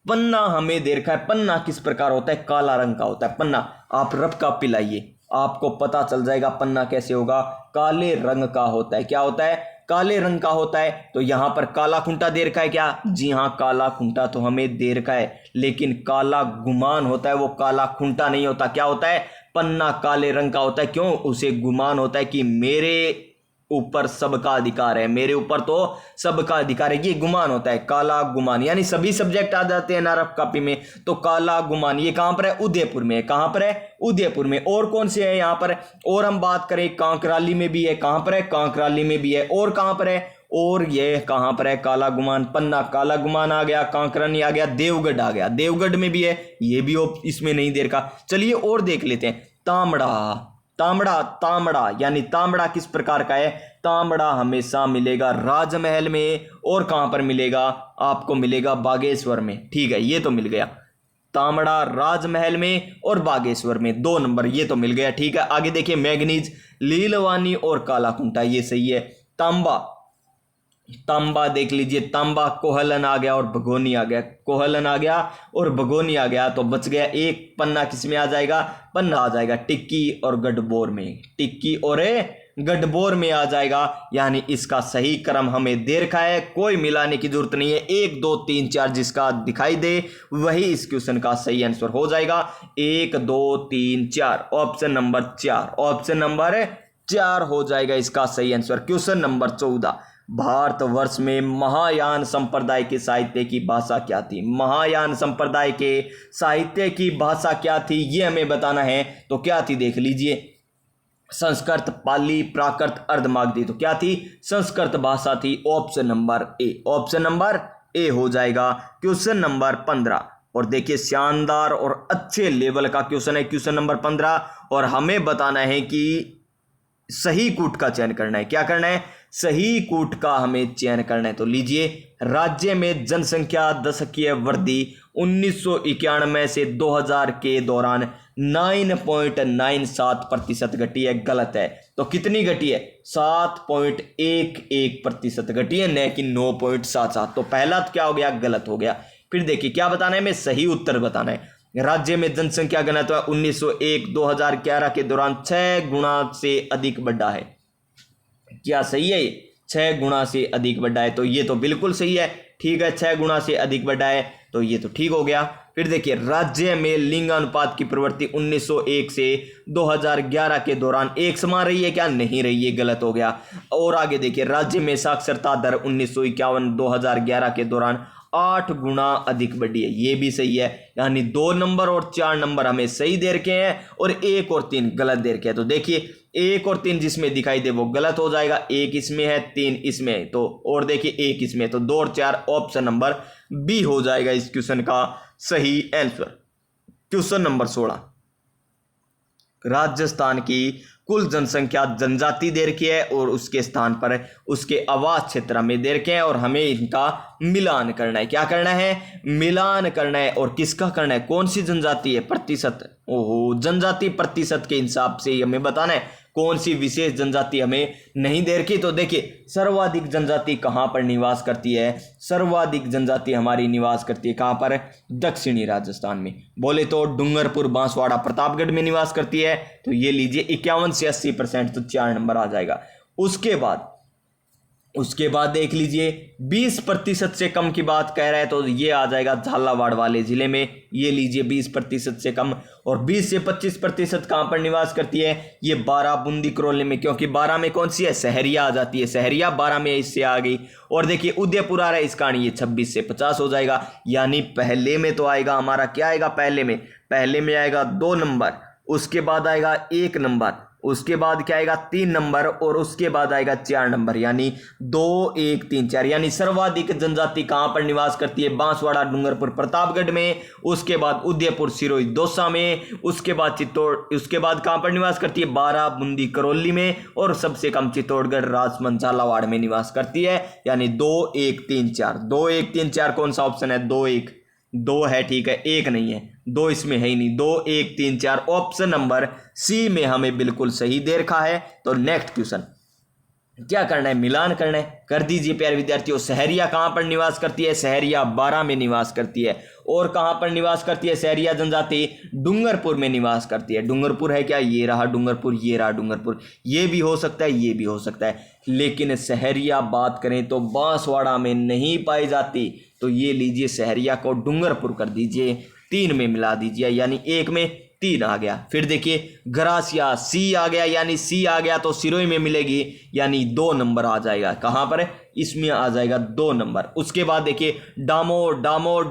[SPEAKER 1] पन्ना हमें दे रखा है, पन्ना किस प्रकार होता है? काला रंग का होता है पन्ना। आप रफ का पिलाइए, आपको पता चल जाएगा पन्ना कैसे होगा। काले रंग का होता है। क्या होता है? काले रंग का होता है। तो यहां पर काला खूंटा दे रखा है क्या? जी हां, काला खूंटा तो हमें दे रखा है, लेकिन काला गुमान होता है, वो काला खूंटा नहीं होता। क्या होता है? पन्ना काले रंग का होता है। क्यों? उसे गुमान होता है कि मेरे ऊपर सबका अधिकार है, मेरे ऊपर तो सबका अधिकार है, ये गुमान होता है। काला गुमान यानी सभी सब्जेक्ट आ जाते हैं ना रफ कॉपी में। तो काला गुमान ये कहां पर है? उदयपुर में। कहां पर है? उदयपुर में। और कौन से है यहां पर? और हम बात करें कांकराली में भी है। कहां पर है? कांकराली में भी है। और कहां पर है? और ये कहां पर है? काला गुमान, पन्ना काला गुमान आ गया, कांकरानी आ गया, देवगढ़ आ गया, देवगढ़ में भी है। ये भी इसमें नहीं दे रखा। चलिए और देख लेते हैं। तांबड़ा, तांबड़ा, तांबड़ा यानी तांबड़ा किस प्रकार का है? तांबड़ा हमेशा मिलेगा राजमहल में। और कहां पर मिलेगा? आपको मिलेगा बागेश्वर में। ठीक है, ये तो मिल गया। तांबड़ा राजमहल में और बागेश्वर में, 2 नंबर ये तो मिल गया। ठीक है, आगे देखिए मैग्नीज, लीलवानी और काला खूंटा, ये सही है। तांबा, तांबा देख लीजिए, तांबा कोहलन आ गया और भगोनी आ गया, कोहलन आ गया और भगोनी आ गया, तो बच गया एक। पन्ना किस में आ जाएगा? पन्ना आ जाएगा टिक्की और गढ़बोर में, टिक्की और गढ़बोर में आ जाएगा, यानी इसका सही क्रम हमें दे रखा है, कोई मिलाने की जरूरत नहीं है। 1 2 3 4 जिसका दिखाई दे वही इस क्वेश्चन का सही आंसर हो जाएगा। 1 2 3 4 ऑप्शन नंबर 4, ऑप्शन नंबर 4 हो जाएगा इसका सही आंसर। क्वेश्चन नंबर 14, भारतवर्ष में महायान संप्रदाय के साहित्य की भाषा क्या थी? महायान संप्रदाय के साहित्य की भाषा क्या थी ये हमें बताना है। तो क्या थी देख लीजिए, संस्कृत, पाली, प्राकृत, अर्धमागधी। तो क्या थी? संस्कृत भाषा थी। Option number A, option number A हो जाएगा। क्वेश्चन नंबर 15, और देखिए शानदार और अच्छे लेवल का क्वेश्चन है, क्वेश्चन नंबर 15, और हमें बताना है कि सही कूट का चयन करना है। क्या करना है? सही कूट का हमें चयन करना है। तो लीजिए, राज्य में जनसंख्या दशकीय वृद्धि 1991 से 2000 के दौरान 9.97% घटी है, गलत है। तो कितनी घटी है? 7.11% घटी है, न कि 9.77। तो पहला तो क्या हो गया? गलत हो गया। फिर देखिए क्या बताना है, हमें सही उत्तर बताना है। राज्य में जनसंख्या घनत्व 1901-2011 के दौरान 6 गुना से अधिक बढ़ा है। क्या सही है? 6 गुना से अधिक बढ़ा है, तो ये तो बिल्कुल सही है। ठीक है, 6 गुना से अधिक बढ़ा है, तो ये तो ठीक हो गया। फिर देखिए, राज्य में लिंग अनुपात की प्रवृत्ति 1901 से 2011 के दौरान एक समान रही है। क्या? नहीं रही है, गलत हो गया। और आगे देखिए, राज्य में साक्षरता दर 1951-2011 के दौरान 8 गुना अधिक बढ़ी है, ये भी सही है। यानी 2 नंबर और 4 नंबर हमें सही दे रखे हैं, और 1 और 3 गलत दे रखे हैं। तो देखिए 1 और 3 जिसमें दिखाई दे वो गलत हो जाएगा। 1 इसमें है, 3 इसमें है, तो और देखिए 1 इसमें है, तो 2 और 4 ऑप्शन नंबर बी हो जाएगा इस क्वेश्चन का सही आंसर। क्वेश्चन नंबर 16, राजस्थान की कुल जनसंख्या जनजाति दे रखी है, और उसके स्थान पर उसके आवास क्षेत्र में दे रखे हैं, और हमें इनका मिलान करना है। क्या करना है? मिलान करना है। और किसका करना है? कौन सी जनजाति है? प्रतिशत। ओहो, जनजाति प्रतिशत के हिसाब से हमें बताना है कौन सी विशेष जनजाति हमें नहीं दे रखी। तो देखिए, सर्वाधिक जनजाति कहाँ पर निवास करती है? सर्वाधिक जनजाति हमारी निवास करती है कहाँ पर? दक्षिणी राजस्थान में। बोले तो डूंगरपुर, बांसवाड़ा, प्रतापगढ़ में निवास करती है। तो ये लीजिए 51 से 80%, तो 4 नंबर आ जाएगा। उसके बाद देख लीजिए, 20% से कम की बात कह रहा है, तो ये आ जाएगा झालावाड़ वाले जिले में। ये लीजिए 20% से कम। और 20 से 25% कहाँ पर निवास करती है? ये 12 बूंदी करोली में, क्योंकि 12 में कौन सी है? सहरिया आ जाती है, सहरिया 12 में इससे आ गई। और देखिए उदयपुर आ रहा है, इसका ये 26 से 50 हो जाएगा। यानी पहले में तो आएगा हमारा, क्या आएगा पहले में आएगा 2 नंबर, उसके बाद आएगा 1 नंबर, उसके बाद क्या आएगा 3 नंबर, और उसके बाद आएगा 4 नंबर, यानी 2 1 3 4। यानी सर्वाधिक जनजाति कहां पर निवास करती है? बांसवाड़ा, डूंगरपुर, प्रतापगढ़ में। उसके बाद उदयपुर, सिरोही, दौसा में। उसके बाद चित्तौड़, उसके बाद कहां पर निवास करती है? 12 बूंदी करौली में। और सबसे कम चित्तौड़गढ़, राजमंद, झालावाड़ में निवास करती है। यानी 2 1 3 4, 2 1 3 4 कौन सा ऑप्शन है? 2 1 2 है, ठीक है, 1 नहीं है, 2 इसमें है ही नहीं। 2 1 3 4 ऑप्शन नंबर सी में हमें बिल्कुल सही दे रखा है। तो नेक्स्ट क्वेश्चन क्या करना है? मिलान करना है। कर दीजिए प्यारे विद्यार्थियों। सहरिया कहां पर निवास करती है? सहरिया 12 में निवास करती है। और कहां पर निवास करती है सहरिया जनजाति? डूंगरपुर में निवास करती है। डूंगरपुर है क्या? ये रहा डूंगरपुर, ये रहा डूंगरपुर। ये भी हो सकता है, ये भी हो सकता है, लेकिन सहरिया बात करें तो बांसवाड़ा में नहीं पाई जाती। तो ये लीजिए, सहरिया को डूंगरपुर कर दीजिए, 3 में मिला दीजिए, यानी 1 में 3 आ गया। फिर देखिए गरासिया, सी आ गया, यानी सी आ गया तो सिरोही में मिलेगी, यानी 2 नंबर आ जाएगा। कहां पर? इसमें आ जाएगा 2 नंबर। उसके बाद देखिए डामोर,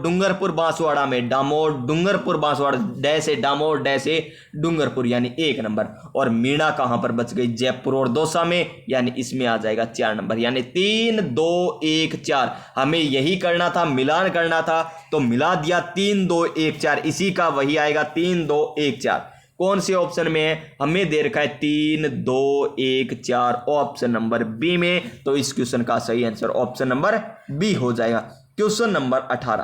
[SPEAKER 1] डूंगरपुर, बांसवाड़ा में। डामोर, डूंगरपुर, बांसवाड़ा, डैश है डामोर, डैश है डूंगरपुर, यानी 1 नंबर। और मीणा कहां पर बच गई? जयपुर और दौसा में, यानी इसमें आ जाएगा 4 नंबर, यानी 3 2 1 4। हमें यही करना था, मिलान करना था, तो मिला दिया 3 2 1 4, इसी का वही आएगा 3 2 1 4। कौन से ऑप्शन में है? हमें दे रखा है 3 2 1 4 ऑप्शन नंबर बी में। तो इस क्वेश्चन का सही आंसर ऑप्शन नंबर बी हो जाएगा। क्वेश्चन नंबर 18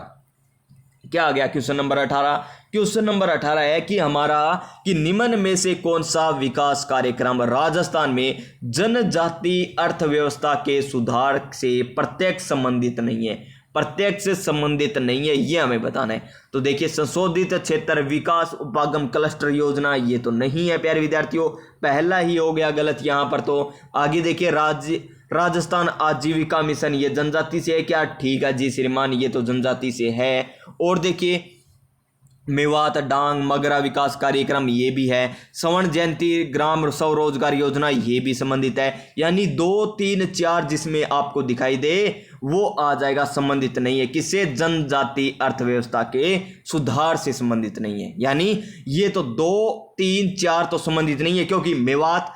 [SPEAKER 1] क्या आ गया? क्वेश्चन नंबर 18, क्वेश्चन नंबर 18 है कि हमारा कि निम्न में से कौन सा विकास कार्यक्रम राजस्थान में जनजाति अर्थव्यवस्था के सुधार से प्रत्यक्ष संबंधित नहीं है? प्रत्यक्ष से संबंधित नहीं है, ये हमें बताना है। तो देखिए संशोधित क्षेत्र विकास उपागम क्लस्टर योजना, ये तो नहीं है प्यारे विद्यार्थियों, पहला ही हो गया गलत यहाँ पर। तो आगे देखिए राजस्थान आजीविका मिशन, ये जनजाति से है क्या? ठीक है जी श्रीमान, ये तो जनजाति से है। और देखिए मेवात डांग मगरा विकास कार्यक्रम, ये भी है। स्वर्ण जयंती ग्राम स्वरोजगार योजना, ये भी संबंधित है। यानी 2, 3, 4 जिसमें आपको दिखाई दे वो आ जाएगा, संबंधित नहीं है। किससे? जनजाति अर्थव्यवस्था के सुधार से संबंधित नहीं है। यानी ये तो 2, 3, 4 तो संबंधित नहीं है, क्योंकि मेवात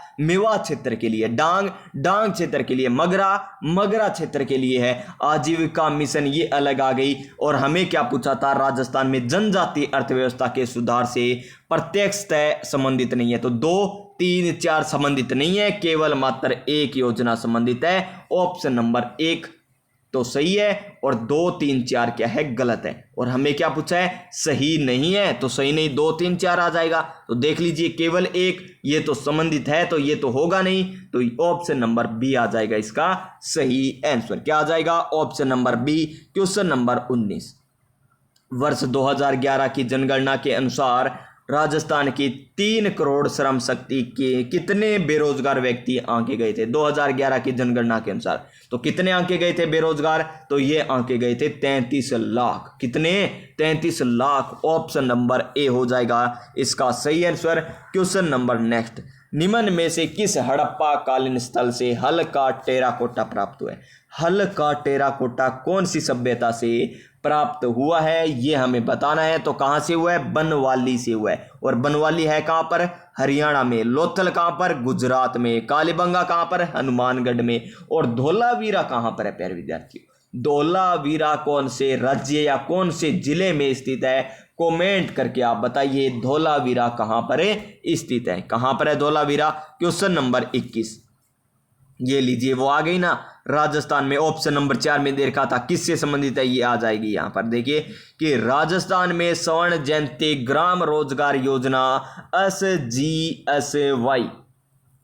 [SPEAKER 1] क्षेत्र के लिए, डांग क्षेत्र के लिए, मगरा क्षेत्र के लिए है। आजीविका मिशन ये अलग आ गई। और हमें क्या पूछा था? राजस्थान में जनजाति अर्थव्यवस्था के सुधार से प्रत्यक्ष तय संबंधित नहीं है। तो 2, 3, 4 संबंधित नहीं है, केवल मात्र एक योजना संबंधित है। ऑप्शन नंबर 1 तो सही है और 2, 3, 4 क्या है? गलत है। और हमें क्या पूछा है? सही नहीं है, तो सही नहीं 2, 3, 4 आ जाएगा। तो देख लीजिए केवल एक, ये तो संबंधित है तो ये तो होगा नहीं, तो ऑप्शन नंबर बी आ जाएगा इसका सही आंसर। क्या आ जाएगा? Option number B. Question number 19, वर्ष 2011 की जनगणना के अनुसार राजस्थान की 3 करोड़ श्रम शक्ति के कितने बेरोजगार व्यक्ति आंके गए थे? 2011 की जनगणना के अनुसार तो कितने आंके गए थे बेरोजगार? तो ये आंके गए थे 33 लाख। कितने? 33 लाख। ऑप्शन नंबर ए हो जाएगा इसका सही आंसर। क्वेश्चन नंबर नेक्स्ट, निम्न में से किस हड़प्पा कालीन स्थल से हल का टेराकोटा प्राप्त हुआ है? हल का टेराकोटा कौन सी सभ्यता से प्राप्त हुआ है, ये हमें बताना है। तो कहां से हुआ है? बनवाली से हुआ है। और बनवाली है कहां पर? हरियाणा में। लोथल कहां पर? गुजरात में। कालीबंगा कहां पर? हनुमानगढ़ में। और धोलावीरा कहां पर है प्यारे विद्यार्थियों? धोलावीरा कौन से राज्य या कौन से जिले में स्थित है? कमेंट करके आप बताइए धोलावीरा कहां पर है स्थित है। कहां पर है धोलावीरा? क्वेश्चन नंबर 21, ये लीजिए वो आ गई ना, राजस्थान में। ऑप्शन नंबर 4 में देखा था किससे संबंधित है, ये आ जाएगी यहां पर। देखिए कि राजस्थान में स्वर्ण जयंती ग्राम रोजगार योजना SGSY,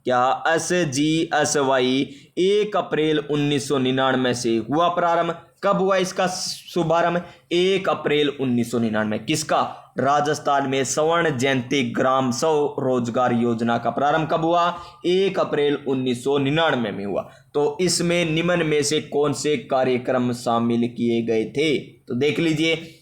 [SPEAKER 1] क्या SGSY 1 अप्रैल 1999 से हुआ प्रारंभ। कब हुआ इसका शुभारंभ? 1 अप्रैल 1999। किसका? राजस्थान में स्वर्ण जयंती ग्राम स्वरोजगार योजना का प्रारंभ कब हुआ? 1 अप्रैल 1999 में हुआ। तो इसमें निम्न में से कौन से कार्यक्रम शामिल किए गए थे? तो देख लीजिए,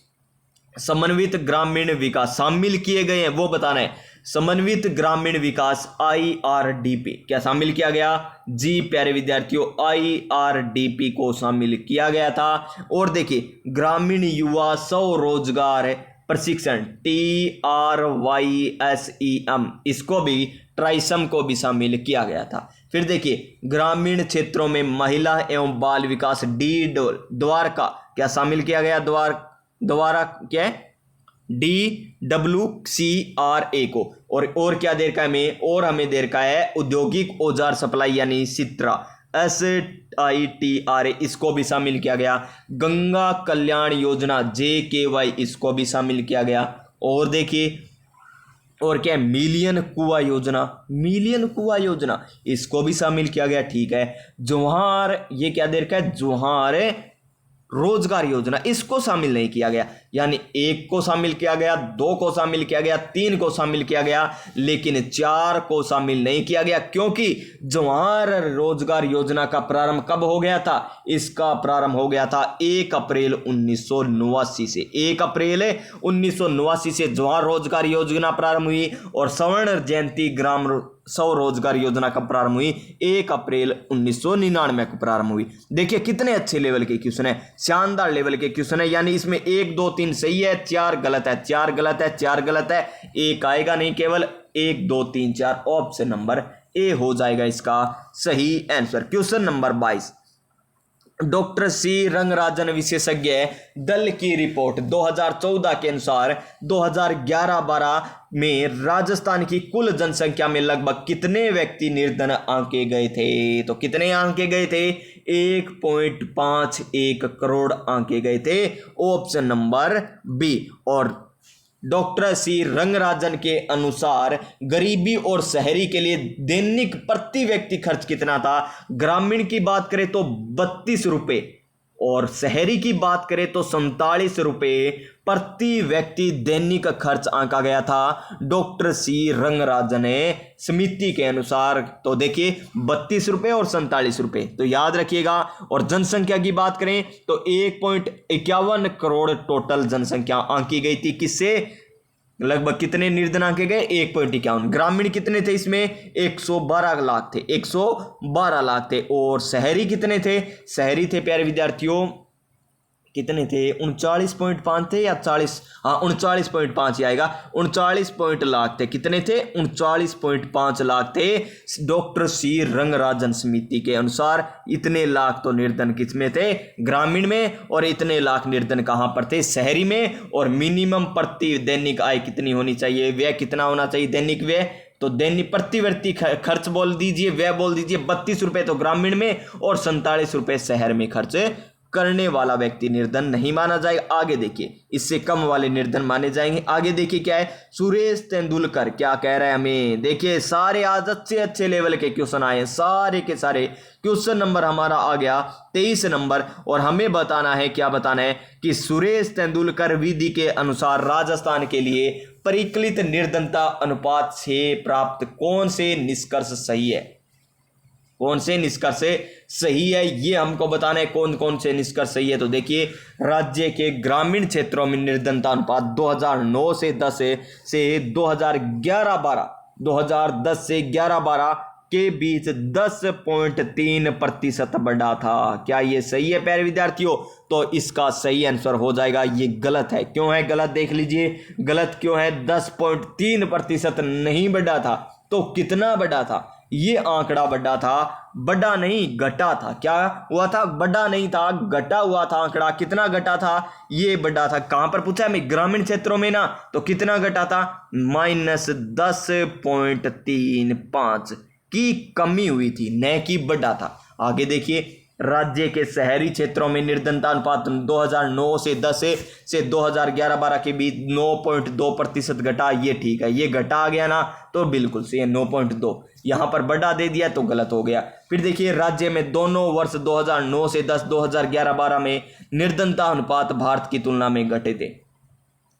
[SPEAKER 1] समन्वित ग्रामीण विकास शामिल किए गए हैं वो बताना है। समन्वित ग्रामीण विकास IRDP क्या शामिल किया गया? जी प्यारे विद्यार्थियों, IRDP को शामिल किया गया था। और देखिए ग्रामीण युवा स्वरोजगार प्रशिक्षण TRYSEM, इसको भी ट्राइसम को भी शामिल किया गया था। फिर देखिए ग्रामीण क्षेत्रों में महिला एवं बाल विकास द्वारका क्या शामिल किया गया? द्वारा क्या है? DWCRA को। और क्या दे रखा है हमें? और हमें दे रखा है औद्योगिक औजार सप्लाई यानी सित्रा SITRA, इसको भी शामिल किया गया। गंगा कल्याण योजना JKY, इसको भी शामिल किया गया। और देखिए और क्या है? मिलियन कुआं योजना, इसको भी शामिल किया गया। ठीक है, जोहार, ये क्या दे रखा है? जोहार रोजगार योजना, इसको शामिल नहीं किया गया। यानी 1 को शामिल किया गया, 2 को शामिल किया गया, 3 को शामिल किया गया, लेकिन 4 को शामिल नहीं किया गया। क्योंकि जवाहर रोजगार योजना का प्रारंभ कब हो गया था? इसका प्रारंभ हो गया था 1 अप्रैल 1989 से। 1 अप्रैल 1989 से जवाहर रोजगार योजना प्रारंभ हुई। और स्वर्ण जयंती ग्राम स्वरोजगार योजना कब प्रारंभ हुई? 1 अप्रैल 1999 को प्रारंभ हुई। देखिए कितने अच्छे लेवल के क्वेश्चन है, शानदार लेवल के क्वेश्चन है। यानी इसमें 1, 2, 3 सही है, 4 गलत है, 4 गलत है, 4 गलत है, 1 आएगा नहीं, केवल 1, 2, 3, 4। ऑप्शन नंबर ए हो जाएगा इसका सही answer. Question number 22, doctor C Rangarajan विशेषज्ञ दल की रिपोर्ट 2014 के अनुसार 2011-12 में राजस्थान की कुल जनसंख्या में लगभग कितने व्यक्ति निर्धन आंके गए थे? तो कितने आंके गए थे? 1.51 करोड़ आंके गए थे। Option number B. और डॉक्टर सी रंगराजन के अनुसार गरीबी और शहरी के लिए दैनिक प्रति व्यक्ति खर्च कितना था? ग्रामीण की बात करें तो 32 रुपए और शहरी की बात करें तो 47 रुपये प्रति व्यक्ति दैनिक खर्च आंका गया था डॉक्टर सी रंगराजन समिति के अनुसार। तो देखिए 32 रुपये और 47 रुपये, तो याद रखिएगा। और जनसंख्या की बात करें तो 1.51 करोड़ टोटल जनसंख्या आंकी गई थी। किससे? लगभग कितने निर्धन आंके गए? 1.51। ग्रामीण कितने थे इसमें? 112 लाख थे, 112 लाख थे। और शहरी कितने थे? शहरी थे प्यारे विद्यार्थियों कितने थे? 39.5 थे या 40? हाँ 39.5 ही आएगा, 39 लाख थे। कितने थे? 39.5 लाख थे डॉक्टर सी रंगराजन समिति के अनुसार। इतने लाख तो निर्धन किसमें थे? ग्रामीण में। और इतने लाख निर्धन कहाँ पर थे? शहरी में। और मिनिमम प्रति दैनिक आय कितनी होनी चाहिए? व्यय कितना होना चाहिए? दैनिक व्यय तो दैनिक प्रतिवर्ती खर्च बोल दीजिए, व्यय बोल दीजिए। 32 रुपये तो ग्रामीण में और 47 रुपये शहर में खर्च करने वाला व्यक्ति निर्धन नहीं माना जाएगा। आगे देखिए, इससे कम वाले निर्धन माने जाएंगे। आगे देखिए क्या है, सुरेश तेंदुलकर क्या कह रहा है हमें। देखिए सारे आज अच्छे अच्छे लेवल के क्वेश्चन आए हैं, सारे के सारे। क्वेश्चन नंबर हमारा आ गया 23 नंबर, और हमें बताना है, क्या बताना है कि सुरेश तेंदुलकर विधि के अनुसार राजस्थान के लिए परिकलित निर्धनता अनुपात से प्राप्त कौन से निष्कर्ष सही है? कौन से निष्कर्ष सही है ये हमको बताना है। कौन कौन से निष्कर्ष सही है? तो देखिए राज्य के ग्रामीण क्षेत्रों में निर्धनता अनुपात 2009 से 10 से 2010 से 11-12 के बीच 10.3% बढ़ा था। क्या ये सही है प्यारे विद्यार्थियों? तो इसका सही आंसर हो जाएगा, ये गलत है। क्यों है गलत? देख लीजिए गलत क्यों है। 10.3% नहीं बढ़ा था, तो कितना बढ़ा था? ये आंकड़ा बढ़ा था, बढ़ा नहीं घटा था। क्या हुआ था? बढ़ा नहीं था, घटा हुआ था आंकड़ा। कितना घटा था? ये बढ़ा था। कहां पर पूछा है? ग्रामीण क्षेत्रों में ना। तो कितना घटा था? -10.35 की कमी हुई थी, न कि बढ़ा था। आगे देखिए राज्य के शहरी क्षेत्रों में निर्धनता अनुपात 2009 से 10 से 2011-12 के बीच 9.2% घटा। ये ठीक है, ये घटा आ गया ना, तो बिल्कुल सही है 9.2। यहां पर बढ़ा दे दिया तो गलत हो गया। फिर देखिए राज्य में दोनों वर्ष 2009 से 10 2011-12 में निर्धनता अनुपात भारत की तुलना में घटे थे।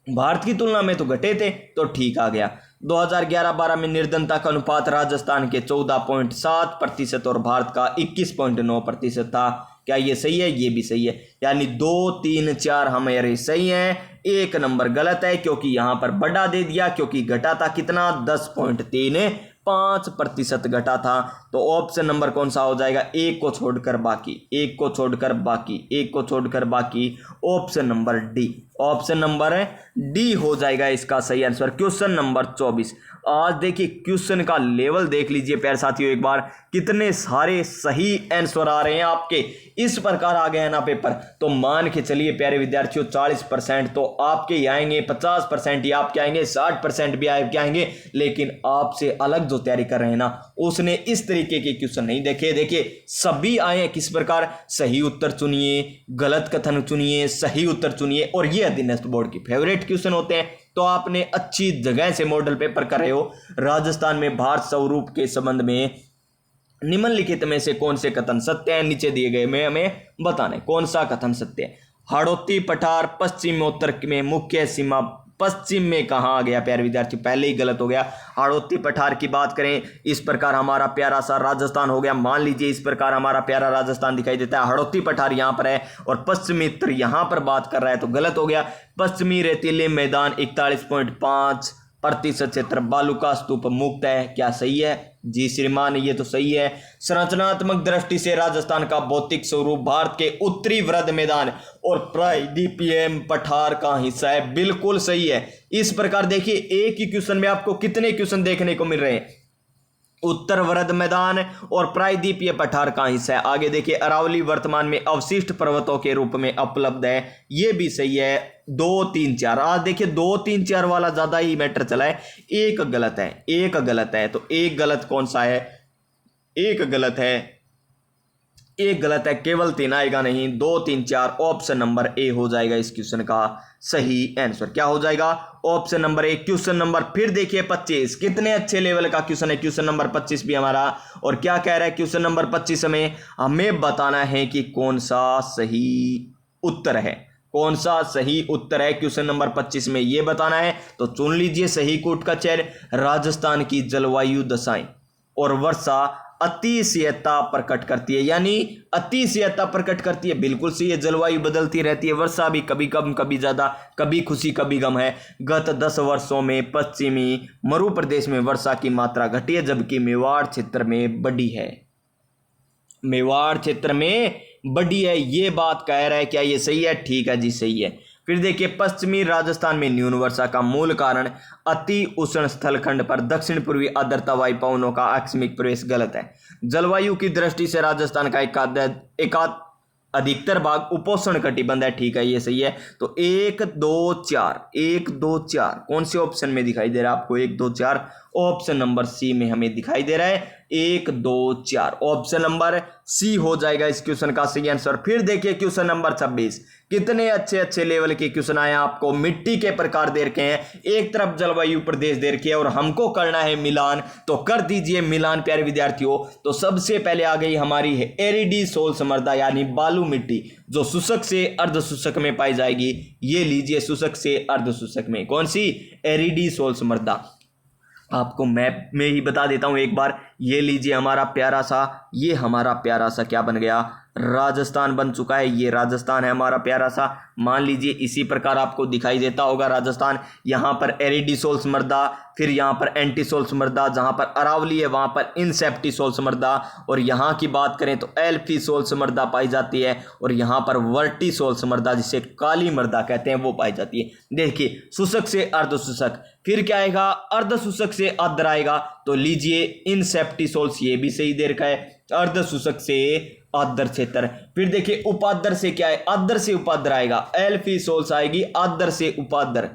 [SPEAKER 1] भारत की तुलना में तो घटे थे, तो ठीक आ गया। 2011-12 में निर्धनता का अनुपात राजस्थान के 14.7% और भारत का 21.9% था। क्या ये सही है? ये भी सही है, यानी 2, 3, 4 हमारे सही हैं। 1 नंबर गलत है क्योंकि यहां पर बढ़ा दे दिया, क्योंकि घटा था कितना? 10.35% घटा था। तो ऑप्शन नंबर कौन सा हो जाएगा? एक को छोड़कर बाकी, एक को छोड़कर बाकी, एक को छोड़कर बाकी, option number D. Option number D हो जाएगा इसका सही आंसर। Question number 24। आज देखिए क्वेश्चन का लेवल देख लीजिए प्यारे साथियों एक बार, कितने सारे सही आंसर आ रहे हैं आपके। इस प्रकार आ गए हैं ना पेपर, तो मान के चलिए प्यारे विद्यार्थियों 40% तो आपके ही आएंगे, 50% ही आपके आएंगे, 60% भी आपके आएंगे। लेकिन आपसे अलग जो तैयारी कर रहे हैं ना, उसने इस तरीके के क्वेश्चन नहीं देखे। देखिए सभी आए हैं किस प्रकार, सही उत्तर चुनिए, गलत कथन चुनिए, सही उत्तर चुनिए, और ये अधीनस्थ बोर्ड की फेवरेट क्वेश्चन होते हैं। तो आपने अच्छी जगह से मॉडल पेपर कर रहे हो। राजस्थान में भारत स्वरूप के संबंध में निम्नलिखित में से कौन से कथन सत्य हैं? नीचे दिए गए में हमें बताना है कौन सा कथन सत्य है। हाड़ौती पठार पश्चिमोत्तर में मुख्य सीमा पश्चिम में कहाँ आ गया प्यारे विद्यार्थी? पहले ही गलत हो गया। हाड़ौती पठार की बात करें, इस प्रकार हमारा प्यारा सा राजस्थान हो गया। मान लीजिए इस प्रकार हमारा प्यारा राजस्थान दिखाई देता है, हाड़ौती पठार यहाँ पर है और पश्चिमी उत्तर यहाँ पर बात कर रहा है, तो गलत हो गया। पश्चिमी रेतीले मैदान 41.5% क्षेत्र बालू का स्तूप मुक्त है। क्या सही है? जी श्रीमान, ये तो सही है। संरचनात्मक दृष्टि से राजस्थान का भौतिक स्वरूप भारत के उत्तरी वृहद मैदान और प्रायद्वीपीय पठार का हिस्सा है। बिल्कुल सही है। इस प्रकार देखिए एक ही क्वेश्चन में आपको कितने क्वेश्चन देखने को मिल रहे हैं, उत्तर वृहद मैदान और प्रायद्वीपीय पठार का हिस्सा है। आगे देखिए अरावली वर्तमान में अवशिष्ट पर्वतों के रूप में उपलब्ध है। ये भी सही है। 2, 3, 4। आज देखिए 2, 3, 4 वाला ज्यादा ही मैटर चला है। एक गलत है, एक गलत है। तो एक गलत कौन सा है? एक गलत है, एक गलत है, केवल 3 आएगा नहीं, 2 3 4। ऑप्शन नंबर ए हो जाएगा इस क्वेश्चन का सही आंसर। क्या हो जाएगा? Option number A. Question number फिर देखिए 25, कितने अच्छे लेवल का क्वेश्चन है क्वेश्चन नंबर 25 भी हमारा। और क्या कह रहा है क्वेश्चन नंबर 25 हमें बताना है कि कौन सा सही उत्तर है, कौन सा सही उत्तर है क्वेश्चन नंबर 25 में ये बताना है। तो चुन लीजिए सही कोट का चेहरे। राजस्थान की जलवायु दशाएं और वर्षा अतिशीतता प्रकट करती है, यानी अतिशीतता प्रकट करती है, बिल्कुल सही है। जलवायु बदलती रहती है, वर्षा भी कभी कम कभी ज्यादा, कभी खुशी कभी गम है। गत 10 वर्षों में पश्चिमी मरु प्रदेश में वर्षा की मात्रा घटी है, जबकि मेवाड़ क्षेत्र में बढ़ी है। मेवाड़ क्षेत्र में बढ़ी है, ये बात कह रहा है। क्या ये सही है? ठीक है जी, सही है। फिर देखिए पश्चिमी राजस्थान में न्यून वर्षा का मूल कारण अति उष्ण स्थलखंड पर दक्षिण पूर्वी आर्द्रता वायु पवनों का आकस्मिक प्रवेश गलत है। जलवायु की दृष्टि से राजस्थान का एकाध अधिकतर भाग उपोष्ण कटिबंध है, ठीक है, ये सही है। तो 1 2 4 1 2 4 कौन से ऑप्शन में दिखाई दे रहा है आपको? 1 2 4 ऑप्शन नंबर सी में हमें दिखाई दे रहा है। 1 2 4 ऑप्शन नंबर सी हो जाएगा इस क्वेश्चन का सही आंसर। फिर देखिए क्वेश्चन नंबर 26, कितने अच्छे अच्छे लेवल के क्वेश्चन आए आपको। मिट्टी के प्रकार दे रखे हैं, एक तरफ जलवायु प्रदेश दे रखे हैं और हमको करना है मिलान, तो कर दीजिए मिलान प्यारे विद्यार्थियों। तो सबसे पहले आ गई हमारी है एरिडी सोल्स मृदा, यानी बालू मिट्टी, जो शुष्क से अर्ध शुष्क में पाई जाएगी। ये लीजिए शुष्क से अर्ध शुष्क में, कौन सी? एरिडी सोल्स मृदा। आपको मैप में ही बता देता हूं एक बार। ये लीजिए हमारा प्यारा सा, ये हमारा प्यारा सा क्या बन गया? राजस्थान बन चुका है। ये राजस्थान है हमारा प्यारा सा, मान लीजिए इसी प्रकार आपको दिखाई देता होगा राजस्थान। यहाँ पर एरिडीसोल्स मृदा, फिर यहाँ पर एंटीसोल्स मृदा, जहाँ पर अरावली है वहाँ पर इनसेप्टिसोल्स मृदा, और यहाँ की बात करें तो एल्फीसोल्स मृदा पाई जाती है, और यहाँ पर वर्टिसोल्स मृदा जिसे काली मृदा कहते हैं वो पाई जाती है। देखिए शुष्क से अर्ध शुष्क, फिर क्या आएगा? अर्ध शुष्क से आर्द्र आएगा, तो लीजिए इनसेप्टिसोल्स, ये भी सही दे रखा है, अर्ध शुष्क से आर्द्र क्षेत्र। फिर देखिए उपाद्र से क्या है? आर्द्र से उपाद्र आएगा, एल्फीसोल्स आएगी आर्द्र से उपाद्र।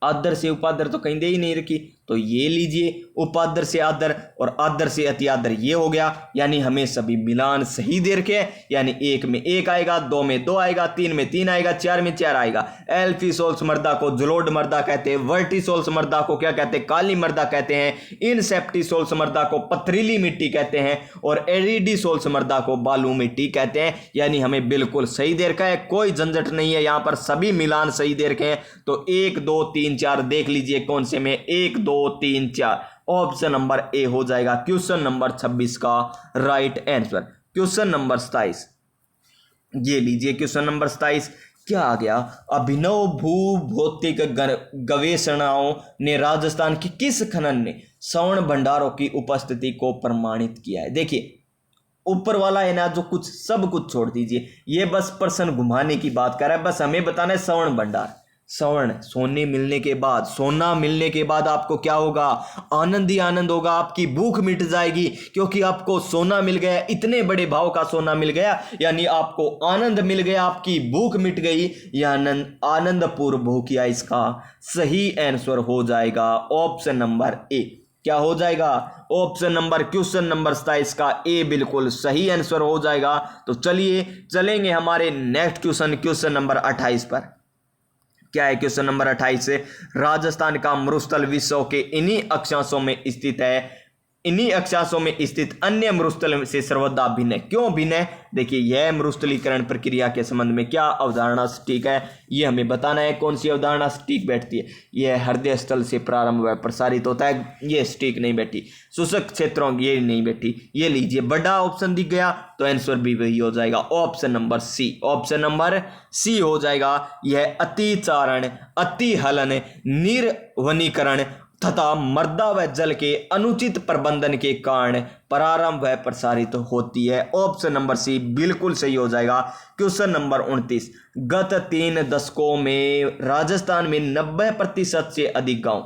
[SPEAKER 1] आदर से उपादर तो कहीं दे ही नहीं रखी, तो ये लीजिए उपादर से आदर और आदर से अति आदर, ये हो गया। यानी हमें सभी मिलान सही दे रखे हैं, यानी 1 में 1 आएगा, 2 में 2 आएगा, 3 में 3 आएगा, 4 में 4 आएगा। एल्फीसोल्स मृदा को जलोढ़ मृदा कहते हैं, वर्टिसोल्स मृदा को क्या कहते हैं? काली मृदा कहते हैं, इनसेप्टिसोल्स मृदा को पथरीली मिट्टी कहते हैं, और एरिडीसोल्स मृदा को बालू मिट्टी कहते हैं। यानी हमें बिल्कुल सही दे रखा है, कोई झंझट नहीं है, यहाँ पर सभी मिलान सही दे रखे हैं। तो 1 2 3 4 देख लीजिए कौन से में 1 2 3 4, ऑप्शन नंबर ए हो जाएगा क्वेश्चन नंबर 26 का राइट आंसर। क्वेश्चन नंबर 27, ये लीजिए क्वेश्चन नंबर 27 क्या आ गया? अभिनव भू भौतिक गवेषणाओं ने राजस्थान के किस खनन ने स्वर्ण भंडारों की उपस्थिति को प्रमाणित किया है? देखिए ऊपर वाला है ना, जो कुछ सब कुछ छोड़ दीजिए, ये बस प्रश्न घुमाने की बात कर रहा है, बस हमें बताना है स्वर्ण भंडार। स्वर्ण, सोने मिलने के बाद, सोना मिलने के बाद आपको क्या होगा? आनंद ही आनंद होगा, आपकी भूख मिट जाएगी, क्योंकि आपको सोना मिल गया, इतने बड़े भाव का सोना मिल गया, यानी आपको आनंद मिल गया, आपकी भूख मिट गई, यह आनंद पूर्व भूख किया। इसका सही आंसर हो जाएगा ऑप्शन नंबर ए। क्या हो जाएगा? ऑप्शन नंबर क्वेश्चन नंबर 27 का ए बिल्कुल सही आंसर हो जाएगा। तो चलिए चलेंगे हमारे नेक्स्ट क्वेश्चन, क्वेश्चन नंबर 28 पर। क्या है क्वेश्चन नंबर 28 से? राजस्थान का मरुस्थल विश्व के इन्हीं अक्षांशों में स्थित है, इन्हीं अक्षांशों में स्थित अन्य मरुस्थल से सर्वदा भिन्न है। क्यों भिन्न है? देखिए यह मरुस्थलीकरण प्रक्रिया के संबंध में क्या अवधारणा सटीक है, ये हमें बताना है। कौन सी अवधारणा सटीक बैठती है? यह हृदय स्थल से प्रारंभ व प्रसारित होता है, ये सटीक नहीं बैठी। शुष्क क्षेत्रों ये नहीं बैठी। ये लीजिए बड़ा ऑप्शन दिख गया, तो आंसर भी वही हो जाएगा option number C. Option number C हो जाएगा। यह अतिचारण, अतिहलन, निर्वनीकरण तथा मृदा व जल के अनुचित प्रबंधन के कारण प्रारंभ व प्रसारित होती है। ऑप्शन नंबर सी बिल्कुल सही हो जाएगा। क्वेश्चन नंबर 29, गत 3 दशकों में राजस्थान में 90% से अधिक गांव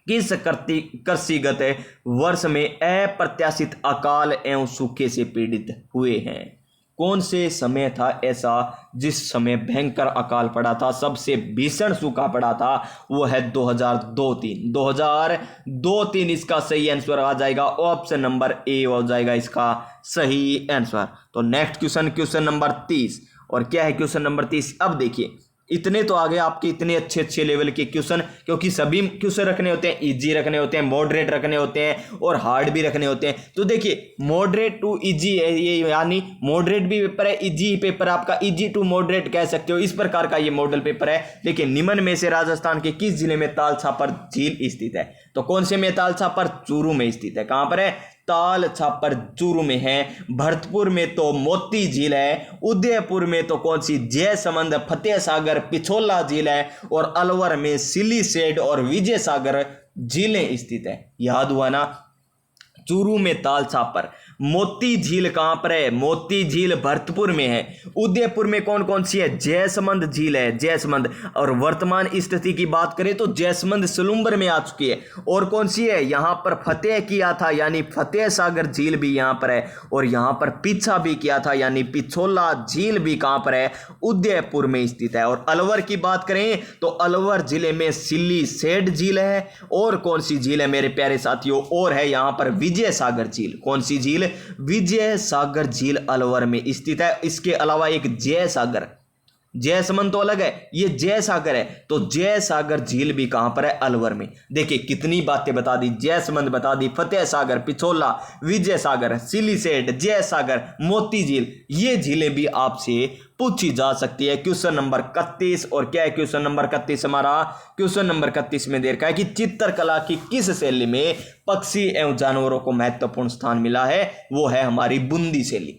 [SPEAKER 1] किस कृषिगत वर्ष में अप्रत्याशित अकाल एवं सूखे से पीड़ित हुए हैं? कौन से समय था ऐसा जिस समय भयंकर अकाल पड़ा था, सबसे भीषण सूखा पड़ा था? वो है 2002-3। 2002-3 इसका सही आंसर आ जाएगा। ऑप्शन नंबर ए हो जाएगा इसका सही आंसर। तो नेक्स्ट क्वेश्चन, क्वेश्चन नंबर 30। और क्या है क्वेश्चन नंबर 30? अब देखिए, इतने तो आगे आपके इतने अच्छे अच्छे लेवल के क्वेश्चन, क्योंकि सभी क्वेश्चन रखने होते हैं, इजी रखने होते हैं, मॉडरेट रखने होते हैं और हार्ड भी रखने होते हैं। तो देखिए, मॉडरेट टू इजी है ये, यानी मॉडरेट भी पेपर है, इजी पेपर आपका, इजी टू मॉडरेट कह सकते हो, इस प्रकार का ये मॉडल पेपर है। देखिए, निम्न में से राजस्थान के किस जिले में ताल छापर झील स्थित है? तो कौन से में? ताल छापर चूरू में स्थित है। कहां पर है? ताल छापर चूरू में है। भरतपुर में तो मोती झील है। उदयपुर में तो कौन सी? जयसमंद, फतेह सागर, पिछोला झील है। और अलवर में सिलीसेड और विजय सागर झीलें स्थित है। याद हुआ ना? चूरू में ताल छापर। मोती झील कहां पर है? मोती झील भरतपुर में है। उदयपुर में कौन कौन सी है? जयसमंद झील है, जयसमंद। और वर्तमान स्थिति की बात करें तो जयसमंद सलूम्बर में आ चुकी है। और कौन सी है? यहां पर फतेह किया था, यानी फतेह सागर झील भी यहां पर है। और यहां पर पीछा भी किया था, यानी पिछोला झील भी कहां पर है? उदयपुर में स्थित है। और अलवर की बात करें तो अलवर जिले में सिलीसेड झील है। और कौन सी झील है मेरे प्यारे साथियों? और है यहां पर विजय सागर झील। कौन सी झील? विजय सागर झील अलवर में स्थित है। इसके अलावा एक जय सागर, जयसमंद तो अलग है, ये जय सागर है। तो जय सागर झील भी कहां पर है? अलवर में। देखिए, कितनी बातें बता दी, जयसमंद बता दी, फतेह सागर, पिछोला, विजय सागर, सिलीसेड, जय सागर, मोती झील, ये झीलें भी आपसे पूछी जा सकती है। Question number 31। और क्या है क्वेश्चन नंबर 31 हमारा? क्वेश्चन नंबर 31 में दे रखा है कि चित्रकला की किस शैली में पक्षी एवं जानवरों को महत्वपूर्ण स्थान मिला है? वो है हमारी बूंदी शैली।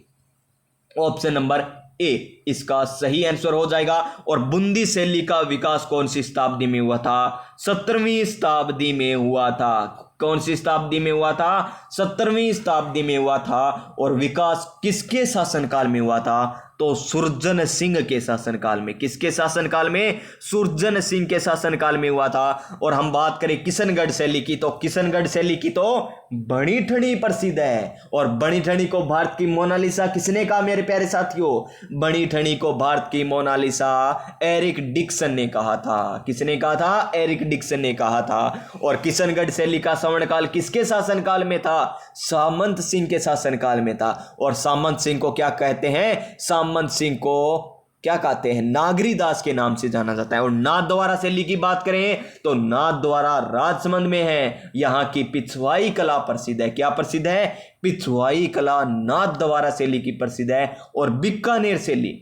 [SPEAKER 1] ऑप्शन नंबर ए इसका सही आंसर हो जाएगा। और बूंदी शैली का विकास कौन सी शताब्दी में हुआ था? 17वीं शताब्दी में हुआ था। कौन सी शताब्दी में हुआ था? 17वीं शताब्दी में हुआ था। और विकास किसके शासनकाल में हुआ था? तो सुरजन सिंह के शासनकाल में। किसके शासनकाल में? सुरजन सिंह के शासनकाल में हुआ था। और हम बात करें किशनगढ़ शैली की, तो किशनगढ़ शैली की तो बनी ठनी प्रसिद्ध है। और बनी ठनी को भारत की मोनालिसा किसने कहा मेरे प्यारे साथियों? बनी ठनी को भारत की मोनालिसा एरिक डिक्सन ने कहा था। किसने कहा था? एरिक डिक्सन ने कहा था। और किशनगढ़ शैली का श्रवणकाल किसके शासनकाल में था? सामंत सिंह के शासनकाल में था। और सामंत सिंह को क्या कहते हैं? सामंत सिंह को क्या कहते हैं? नागरी दास के नाम से जाना जाता है। और नाथद्वारा शैली की बात करें तो नाथद्वारा राजसमंद में है। यहां की पिछवाई कला प्रसिद्ध है। क्या प्रसिद्ध है? पिछवाई कला नाथद्वारा शैली की प्रसिद्ध है। और बीकानेर शैली,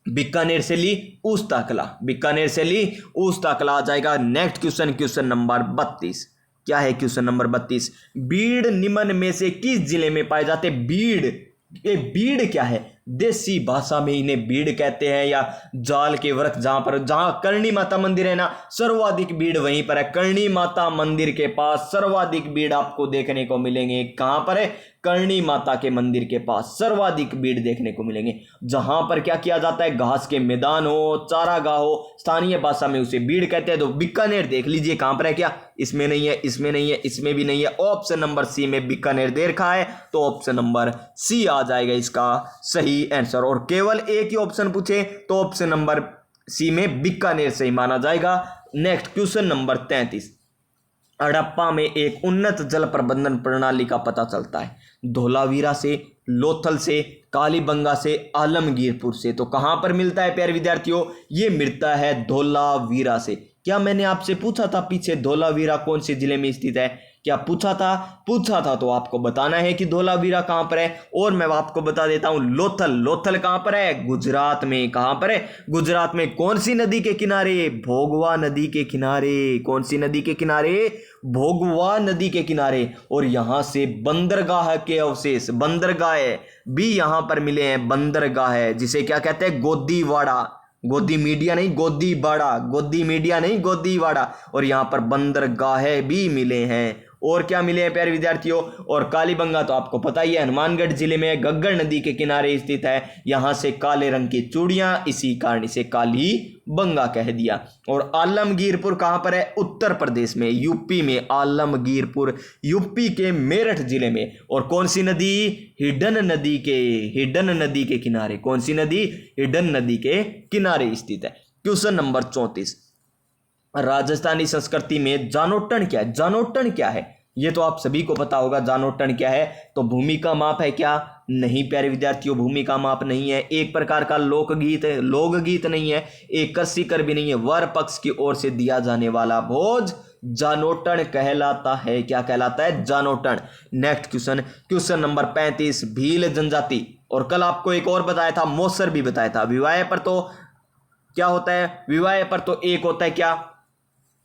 [SPEAKER 1] बीकानेर शैली उस्ता कला, बीकानेर शैली उस्ता कला आ जाएगा। Next question, question number 32। क्या है क्वेश्चन नंबर 32? बीड़ निम्न में से किस जिले में पाए जाते? बीड़, ये बीड़ क्या है? देसी भाषा में इन्हें बीड़ कहते हैं, या जाल के वृक्ष। जहां करणी माता मंदिर है ना, सर्वाधिक बीड़ वहीं पर है। करणी माता मंदिर के पास सर्वाधिक बीड़ आपको देखने को मिलेंगे। कहां पर है? करणी माता के मंदिर के पास सर्वाधिक बीड़ देखने को मिलेंगे। जहां पर क्या किया जाता है? घास के मैदान हो, चारागाह हो, स्थानीय भाषा में उसे बीड़ कहते हैं। तो बीकानेर देख लीजिए कहां पर है। क्या इसमें नहीं है, इसमें नहीं है, इसमें भी नहीं है। ऑप्शन नंबर सी में बीकानेर दे रखा है। तो ऑप्शन नंबर सी आ जाएगा इसका सही आंसर। और केवल एक ही ऑप्शन पूछे तो ऑप्शन नंबर सी में बीकानेर सही माना जाएगा। Next question number 33। हड़प्पा में एक उन्नत जल प्रबंधन प्रणाली का पता चलता है धोलावीरा से, लोथल से, कालीबंगा से, आलमगीरपुर से। तो कहां पर मिलता है प्यारे विद्यार्थियों? ये मिलता है धोलावीरा से। क्या मैंने आपसे पूछा था पीछे धोलावीरा कौन से जिले में स्थित है? क्या पूछा था? पूछा था। तो आपको बताना है कि धोलावीरा कहां पर है। और मैं आपको बता देता हूं लोथल, लोथल कहां पर है? गुजरात में। कहां पर है? गुजरात में। कौन सी नदी के किनारे? भोगवा नदी के किनारे। कौन सी नदी के किनारे? भोगवा नदी के किनारे। और यहां से बंदरगाह के अवशेष, बंदरगाह भी यहां पर मिले हैं। बंदरगाह जिसे क्या कहते हैं? गोदीवाड़ा, गोदी मीडिया नहीं, गोदीवाड़ा, गोदी मीडिया नहीं, गोदीवाड़ा। और यहां पर बंदरगाह भी मिले हैं। और क्या मिले हैं प्यारे विद्यार्थियों। और कालीबंगा तो आपको पता ही है, हनुमानगढ़ जिले में गग्गड़ नदी के किनारे स्थित है। यहां से काले रंग की चूड़ियां, इसी कारण इसे काली बंगा कह दिया। और आलमगीरपुर कहां पर है, उत्तर प्रदेश में, यूपी में। आलमगीरपुर यूपी के मेरठ जिले में। और कौन सी नदी, हिडन नदी के किनारे। कौन सी नदी, हिडन नदी के किनारे स्थित है। क्वेश्चन नंबर 34, राजस्थानी संस्कृति में जानोट्टन क्या है। जानोट्टन क्या है, ये तो आप सभी को पता होगा। जानोट्टन क्या है, तो भूमि का माप है क्या, नहीं प्यारे विद्यार्थियों, भूमि का माप नहीं है। एक प्रकार का लोकगीत है, लोकगीत नहीं है। एक कर भी नहीं है। वर पक्ष की ओर से दिया जाने वाला भोज जानोट्टन कहलाता है। क्या कहलाता है, जानोट्टन। Next question, question number 35, Bhil जनजाति। और कल आपको एक और बताया था, मौसर भी बताया था। विवाह पर तो क्या होता है, विवाह पर तो एक होता है क्या,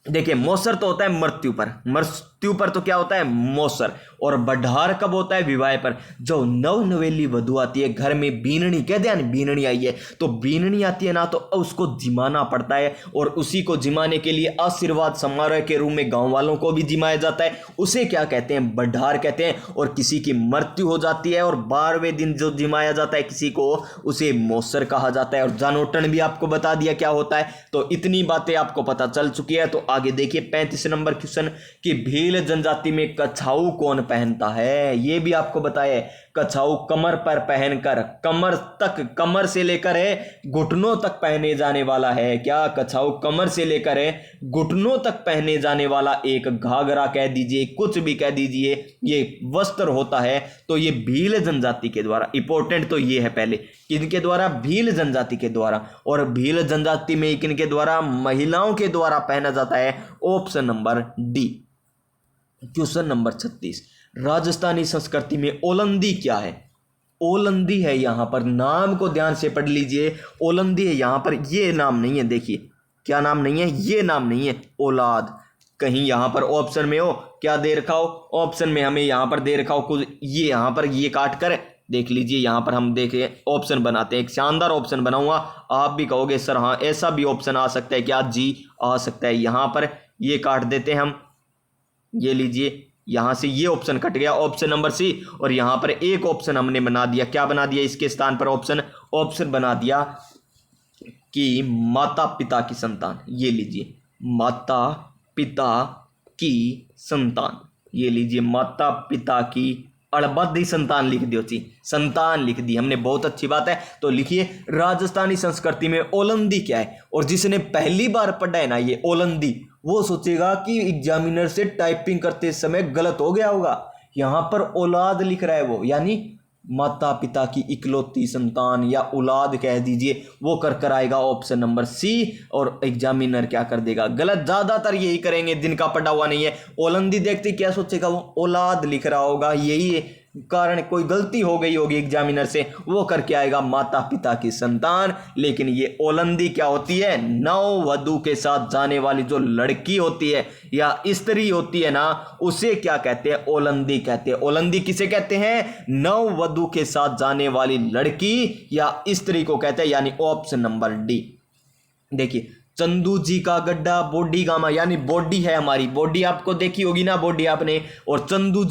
[SPEAKER 1] देखिए मौसर तो होता है मृत्यु पर, मृत्यु पर तो क्या होता है, मौसर। और बढार कब होता है, विवाह पर। जो नव नवेली वधु आती है घर में, बीननी कह दिया ना, बीननी आई है, तो बीननी आती है ना, तो उसको जिमाना पड़ता है। और उसी को जिमाने के लिए आशीर्वाद समारोह के रूप में गांव वालों को भी जिमाया जाता है। उसे क्या कहते हैं, बढार कहते हैं। और किसी की मृत्यु हो जाती है और 12वें दिन जो जिमाया जाता है किसी को, उसे मौसर कहा जाता है। और जानोट्टन भी आपको बता दिया क्या होता है। तो इतनी बातें आपको पता चल चुकी है। तो आगे देखिए 35 नंबर क्वेश्चन, कि भील जनजाति में कछाऊ कौन पहनता है, ये भी आपको बताया है। कछाऊ कमर पर पहनकर, कमर तक, कमर से लेकर है घुटनों तक पहने जाने वाला है। क्या, कछाऊ कमर से लेकर है घुटनों तक पहने जाने वाला एक घाघरा कह दीजिए, कुछ भी कह दीजिए, ये वस्त्र होता है। तो ये भील जनजाति के द्वारा, इंपॉर्टेंट तो ये है पहले, किनके द्वारा, भील जनजाति के द्वारा। और भील जनजाति में किनके द्वारा, महिलाओं के द्वारा पहना जाता है। Option number D. Question number 36, Rajasthani संस्कृति में ओलंदी क्या है। ओलंदी है, यहां पर नाम को ध्यान से पढ़ लीजिए। ओलंदी है यहां पर, ये नाम नहीं है, देखिए क्या नाम नहीं है, ये नाम नहीं है, औलाद। कहीं यहां पर ऑप्शन में हो, क्या दे रखा हो, ऑप्शन में हमें यहां पर दे रखा हो कुछ, ये यहां पर ये काट कर देख लीजिए। यहां पर हम देखें ऑप्शन बनाते हैं, एक शानदार ऑप्शन बनाऊंगा। आप भी कहोगे सर हाँ ऐसा भी ऑप्शन आ सकता है क्या, जी आ सकता है। यहां पर ये काट देते हैं हम, ये लीजिए, यहां से ये ऑप्शन कट गया, ऑप्शन नंबर सी। और यहां पर एक ऑप्शन हमने बना दिया, क्या बना दिया इसके स्थान पर, ऑप्शन बना दिया कि माता पिता की संतान। ये लीजिए, माता पिता की संतान, ये लीजिए, माता पिता की अड़बद्ध संतान लिख दियो ची, संतान लिख दी हमने, बहुत अच्छी बात है। तो लिखिए राजस्थानी संस्कृति में ओलंदी क्या है। और जिसने पहली बार पढ़ा है ना ये ओलंदी, वो सोचेगा कि एग्जामिनर से टाइपिंग करते समय गलत हो गया होगा। यहां पर औलाद लिख रहा है वो, यानी माता पिता की इकलौती संतान या औलाद कह दीजिए, वो कर आएगा ऑप्शन नंबर सी। और एग्जामिनर क्या कर देगा, गलत। ज्यादातर यही करेंगे जिनका पढ़ा हुआ नहीं है। ओलंदी देखते क्या सोचेगा, वो औलाद लिख रहा होगा, यही कारण कोई गलती हो गई होगी एग्जामिनर से, वो करके आएगा माता पिता की संतान। लेकिन ये ओलंदी क्या होती है, नव वधु के साथ जाने वाली जो लड़की होती है या स्त्री होती है ना, उसे क्या कहते हैं, ओलंदी कहते हैं। ओलंदी किसे कहते हैं, नव वधु के साथ जाने वाली लड़की या स्त्री को कहते हैं, यानी ऑप्शन नंबर डी। देखिए चंदू जी का गड्ढा बॉडी गामा, यानी बॉडी है हमारी, बॉडी आपको देखी होगी ना, बॉडी आपने। और चंदू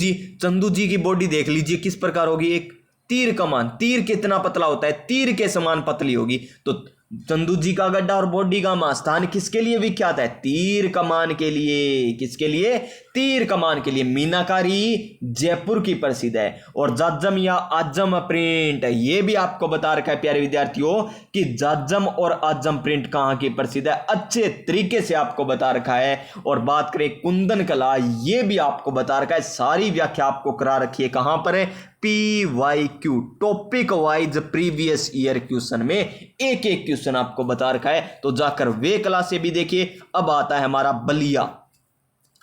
[SPEAKER 1] जी की बॉडी देख लीजिए किस प्रकार होगी, एक तीर कमान, तीर कितना पतला होता है, तीर के समान पतली होगी। तो चंदू जी का गड्ढा और बॉडी गामा स्थान किसके लिए विख्यात है, तीर कमान के लिए। किसके लिए, तीर कमान के लिए। मीनाकारी जयपुर की प्रसिद्ध है। और जाजम या आजम प्रिंट, ये भी आपको बता रखा है प्यारे विद्यार्थियों कि जाजम और आजम प्रिंट कहां की प्रसिद्ध है, अच्छे तरीके से आपको बता रखा है। और बात करें कुंदन कला, ये भी आपको बता रखा है, सारी व्याख्या आपको करा रखी है कहां पर है, PYQ, topic wise previous year question में एक एक क्वेश्चन आपको बता रखा है। तो जाकर वे क्लास से भी देखिए। अब आता है हमारा बलिया।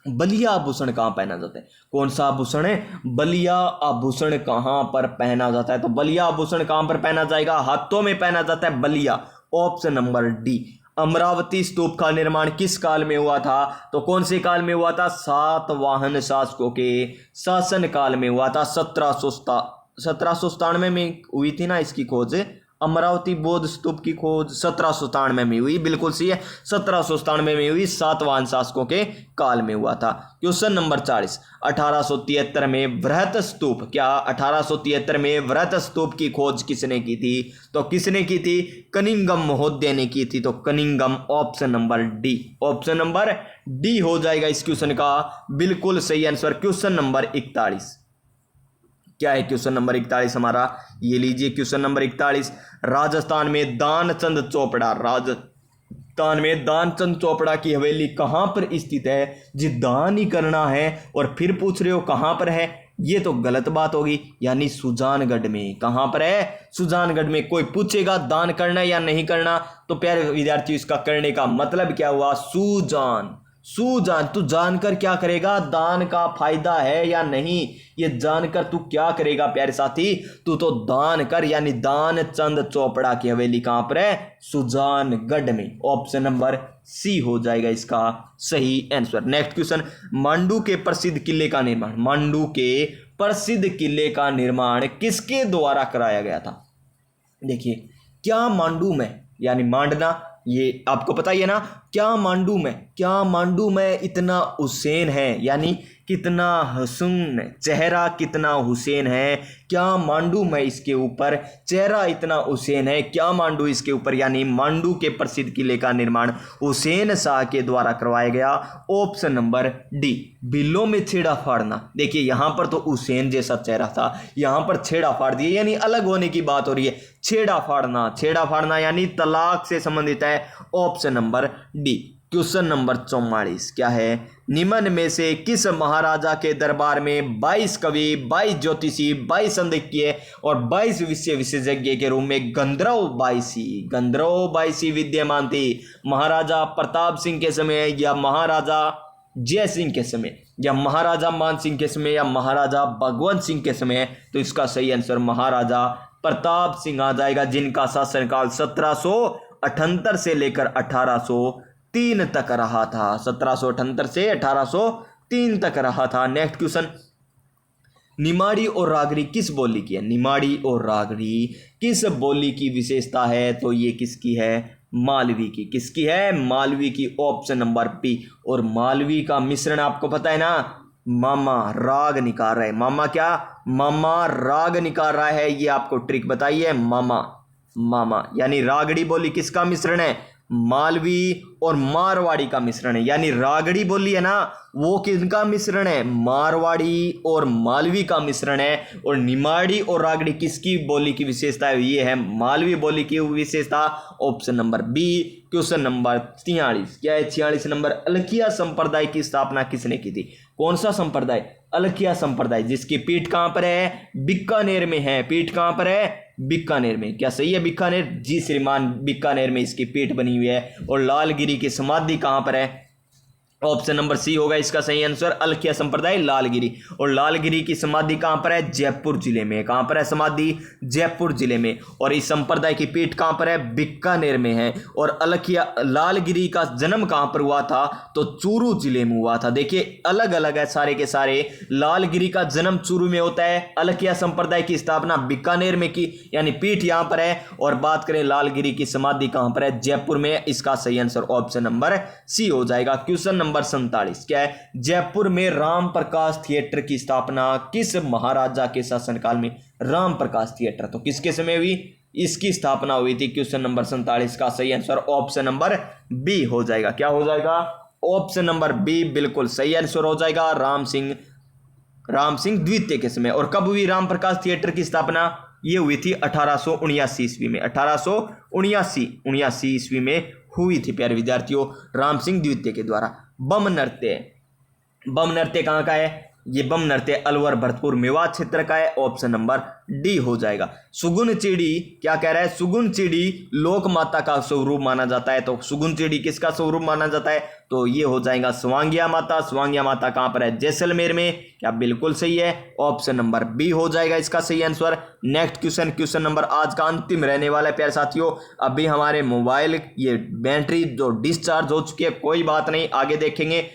[SPEAKER 1] बलिया आभूषण कहां पहना जाता है, कौन सा आभूषण है, बलिया आभूषण कहां पर पहना जाता है। तो बलिया आभूषण कहां पर पहना जाएगा, हाथों में पहना जाता है Ballia, option number D. Amaravati स्तूप का निर्माण किस काल में हुआ था, तो कौन से काल में हुआ था, सातवाहन शासकों के शासन काल में हुआ था। 1797 में हुई थी ना इसकी खोज अमरावती बौद्ध स्तूप की खोज 1797 में हुई, बिल्कुल सही है, 1797 में हुई, सातवाहन शासकों के काल में हुआ था। क्वेश्चन नंबर 40, 1873 में वृहत स्तूप, क्या 1873 में वृहत स्तूप की खोज किसने की थी? तो किसने की थी? कनिंघम महोदय ने की थी। तो Cunningham, option number D, option number D हो जाएगा इस क्वेश्चन का बिल्कुल सही आंसर। क्वेश्चन नंबर 41, क्या है क्वेश्चन नंबर 41 हमारा? ये लीजिए क्वेश्चन नंबर 41, राजस्थान में दानचंद चोपड़ा, राजस्थान में दानचंद चोपड़ा की हवेली कहां पर स्थित है? जी दान ही करना है और फिर पूछ रहे हो कहां पर है, ये तो गलत बात होगी, यानी सुजानगढ़ में। कहां पर है? सुजानगढ़ में। कोई पूछेगा दान करना या नहीं करना, तो प्यारे विद्यार्थी इसका करने का मतलब क्या हुआ? सुजान, सुजान। तू जानकर क्या करेगा? दान का फायदा है या नहीं, ये जानकर तू क्या करेगा प्यारे साथी? तू तो दान कर, यानी दानचंद चोपड़ा की हवेली कहां पर है? सुजानगढ़ में। ऑप्शन नंबर सी हो जाएगा इसका सही आंसर। नेक्स्ट क्वेश्चन, मांडू के प्रसिद्ध किले का निर्माण, मांडू के प्रसिद्ध किले का निर्माण किसके द्वारा कराया गया था? देखिए, क्या मांडू में, यानी मांडना, ये आपको पता ही है ना, क्या मांडू में इतना हुसैन है, यानी कितना हसन चेहरा, कितना हुसैन है, क्या मांडू में इसके ऊपर चेहरा इतना हुसैन है, क्या मांडू इसके ऊपर, यानी मांडू के प्रसिद्ध किले का निर्माण हुसैन शाह के द्वारा करवाया गया। ऑप्शन नंबर डी, बिल्लों में छेड़ा फाड़ना। देखिए यहां पर तो हुसैन जैसा चेहरा था, यहां पर छेड़ा फाड़ दिए, यानी अलग होने की बात हो रही है। छेड़ा फाड़ना यानी तलाक से संबंधित है। Option number D. Question number 44, क्या है? निम्न में से किस महाराजा के दरबार में 22 कवि, 22 ज्योतिषी, 22 संदिग्ध और 22 विषय विशेषज्ञ के रूप में गंधर्व बाईसी विद्यमान थी? महाराजा प्रताप सिंह के समय, या महाराजा जय सिंह के समय, या महाराजा मान सिंह के समय, या महाराजा भगवंत सिंह के समय? तो इसका सही आंसर महाराजा प्रताप सिंह आ जाएगा, जिनका शासनकाल 1778 से लेकर 1803 तक रहा था। 1778 से 1803 तक रहा था। नेक्स्ट क्वेश्चन, निमाड़ी और रागड़ी किस बोली की है? निमाड़ी और रागड़ी किस बोली की विशेषता है? तो ये किसकी है? मालवी की। किसकी है? मालवी की। Option number B. और मालवी का मिश्रण आपको पता है ना, मामा राग निकाल रहा है। मामा क्या? मामा राग निकाल रहा है, ये आपको ट्रिक बताइए। मामा यानी रागड़ी बोली किसका मिश्रण है? मालवी और मारवाड़ी का मिश्रण है। यानी रागड़ी बोली है ना, वो किसका मिश्रण है? मारवाड़ी और मालवी का मिश्रण है। और निमाड़ी और रागड़ी किसकी बोली की विशेषता है? ये है मालवी बोली की विशेषता। Option number B. Question number 43, क्या है? 46 नंबर, अलखिया संप्रदाय की स्थापना किसने की थी? कौन सा संप्रदाय? अलखिया संप्रदाय, जिसकी पीठ कहां पर है? बीकानेर में है। पीठ कहां पर है? बीकानेर में। क्या सही है बीकानेर? जी श्रीमान, बीकानेर में इसकी पीठ बनी हुई है। और लालगिरी की समाधि कहां पर है? ऑप्शन नंबर सी होगा इसका सही आंसर। अलखिया संप्रदाय लालगिरी। और लालगिरी की समाधि कहां पर है? जयपुर जिले में। कहां पर है समाधि? जयपुर जिले में। और इस संप्रदाय की पीठ कहां पर है? बीकानेर में है। और अलखिया लालगिरी का जन्म कहां पर हुआ था? तो चूरू जिले में हुआ था। देखिए अलग अलग है सारे के सारे। लालगिरी का जन्म चूरू में होता है, अलखिया संप्रदाय की स्थापना बीकानेर में की, यानी पीठ यहां पर है। और बात करें लालगिरी की समाधि कहां पर है? जयपुर में। इसका सही आंसर ऑप्शन नंबर सी हो जाएगा। क्वेश्चन नंबर 47, क्या है? जयपुर में राम प्रकाश थिएटर की स्थापना किस महाराजा के शासनकाल में? राम प्रकाश थिएटर तो किसके समय हुई? इसकी स्थापना हुई थी। क्वेश्चन नंबर 47 का सही आंसर ऑप्शन नंबर बी हो जाएगा। क्या हो जाएगा? ऑप्शन नंबर बी बिल्कुल सही आंसर हो जाएगा। राम सिंह द्वितीय के समय। और कब हुई राम प्रकाश थिएटर की स्थापना? ये हुई थी 1879 ईस्वी में। 1879 ईस्वी में हुई थी प्यारे विद्यार्थियों, राम सिंह द्वितीय के द्वारा। बम नृत्य कहां का है? ये बम नृत्य अलवर भरतपुर मेवात क्षेत्र का है। ऑप्शन नंबर डी हो जाएगा। सुगुन चिड़ी क्या कह रहा है? सुगुन चिड़ी लोक माता का स्वरूप माना जाता है। तो सुगुन चिड़ी किसका स्वरूप माना जाता है? तो ये हो जाएगा स्वांगिया माता। स्वांगिया माता कहां पर है? जैसलमेर में। क्या बिल्कुल सही है? ऑप्शन नंबर बी हो जाएगा इसका सही आंसर। नेक्स्ट क्वेश्चन नंबर आज का अंतिम रहने वाला है प्यारे साथियों। अभी हमारे मोबाइल ये बैटरी जो डिस्चार्ज हो चुकी है, कोई बात नहीं, आगे देखेंगे।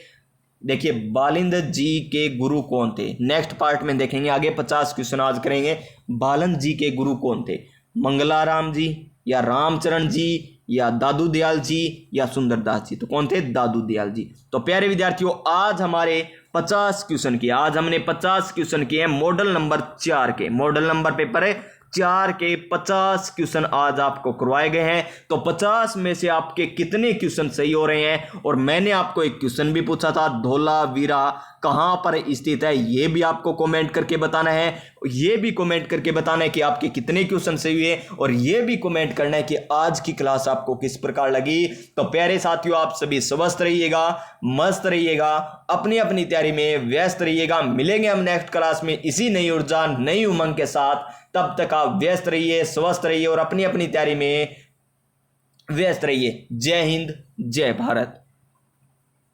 [SPEAKER 1] देखिए बालिंद जी के गुरु कौन थे? नेक्स्ट पार्ट में देखेंगे। आगे 50 क्वेश्चन आज करेंगे। बालिंद जी के गुरु कौन थे? मंगलाराम जी या रामचरण जी या दादू दयाल जी या सुंदरदास जी? तो कौन थे? दादू दयाल जी। तो प्यारे विद्यार्थियों, आज हमारे 50 क्वेश्चन किए, आज हमने 50 क्वेश्चन किए हैं मॉडल नंबर 4 के। मॉडल नंबर पेपर है 4 के 50 क्वेश्चन आज आपको करवाए गए हैं। तो 50 में से आपके कितने क्वेश्चन सही हो रहे हैं? और मैंने आपको एक क्वेश्चन भी पूछा था, धोलावीरा कहां पर स्थित है, यह भी आपको कमेंट करके बताना है। यह भी कमेंट करके बताना है कि आपके कितने क्वेश्चन सही हुए, और यह भी कमेंट करना है कि आज की क्लास आपको किस प्रकार लगी। तो प्यारे साथियों, आप सभी स्वस्थ रहिएगा, मस्त रहिएगा, अपनी अपनी तैयारी में व्यस्त रहिएगा। मिलेंगे हम नेक्स्ट क्लास में इसी नई ऊर्जा, नई उमंग के साथ। तब तक आप व्यस्त रहिए, स्वस्थ रहिए और अपनी अपनी तैयारी में व्यस्त रहिए। जय हिंद, जय भारत।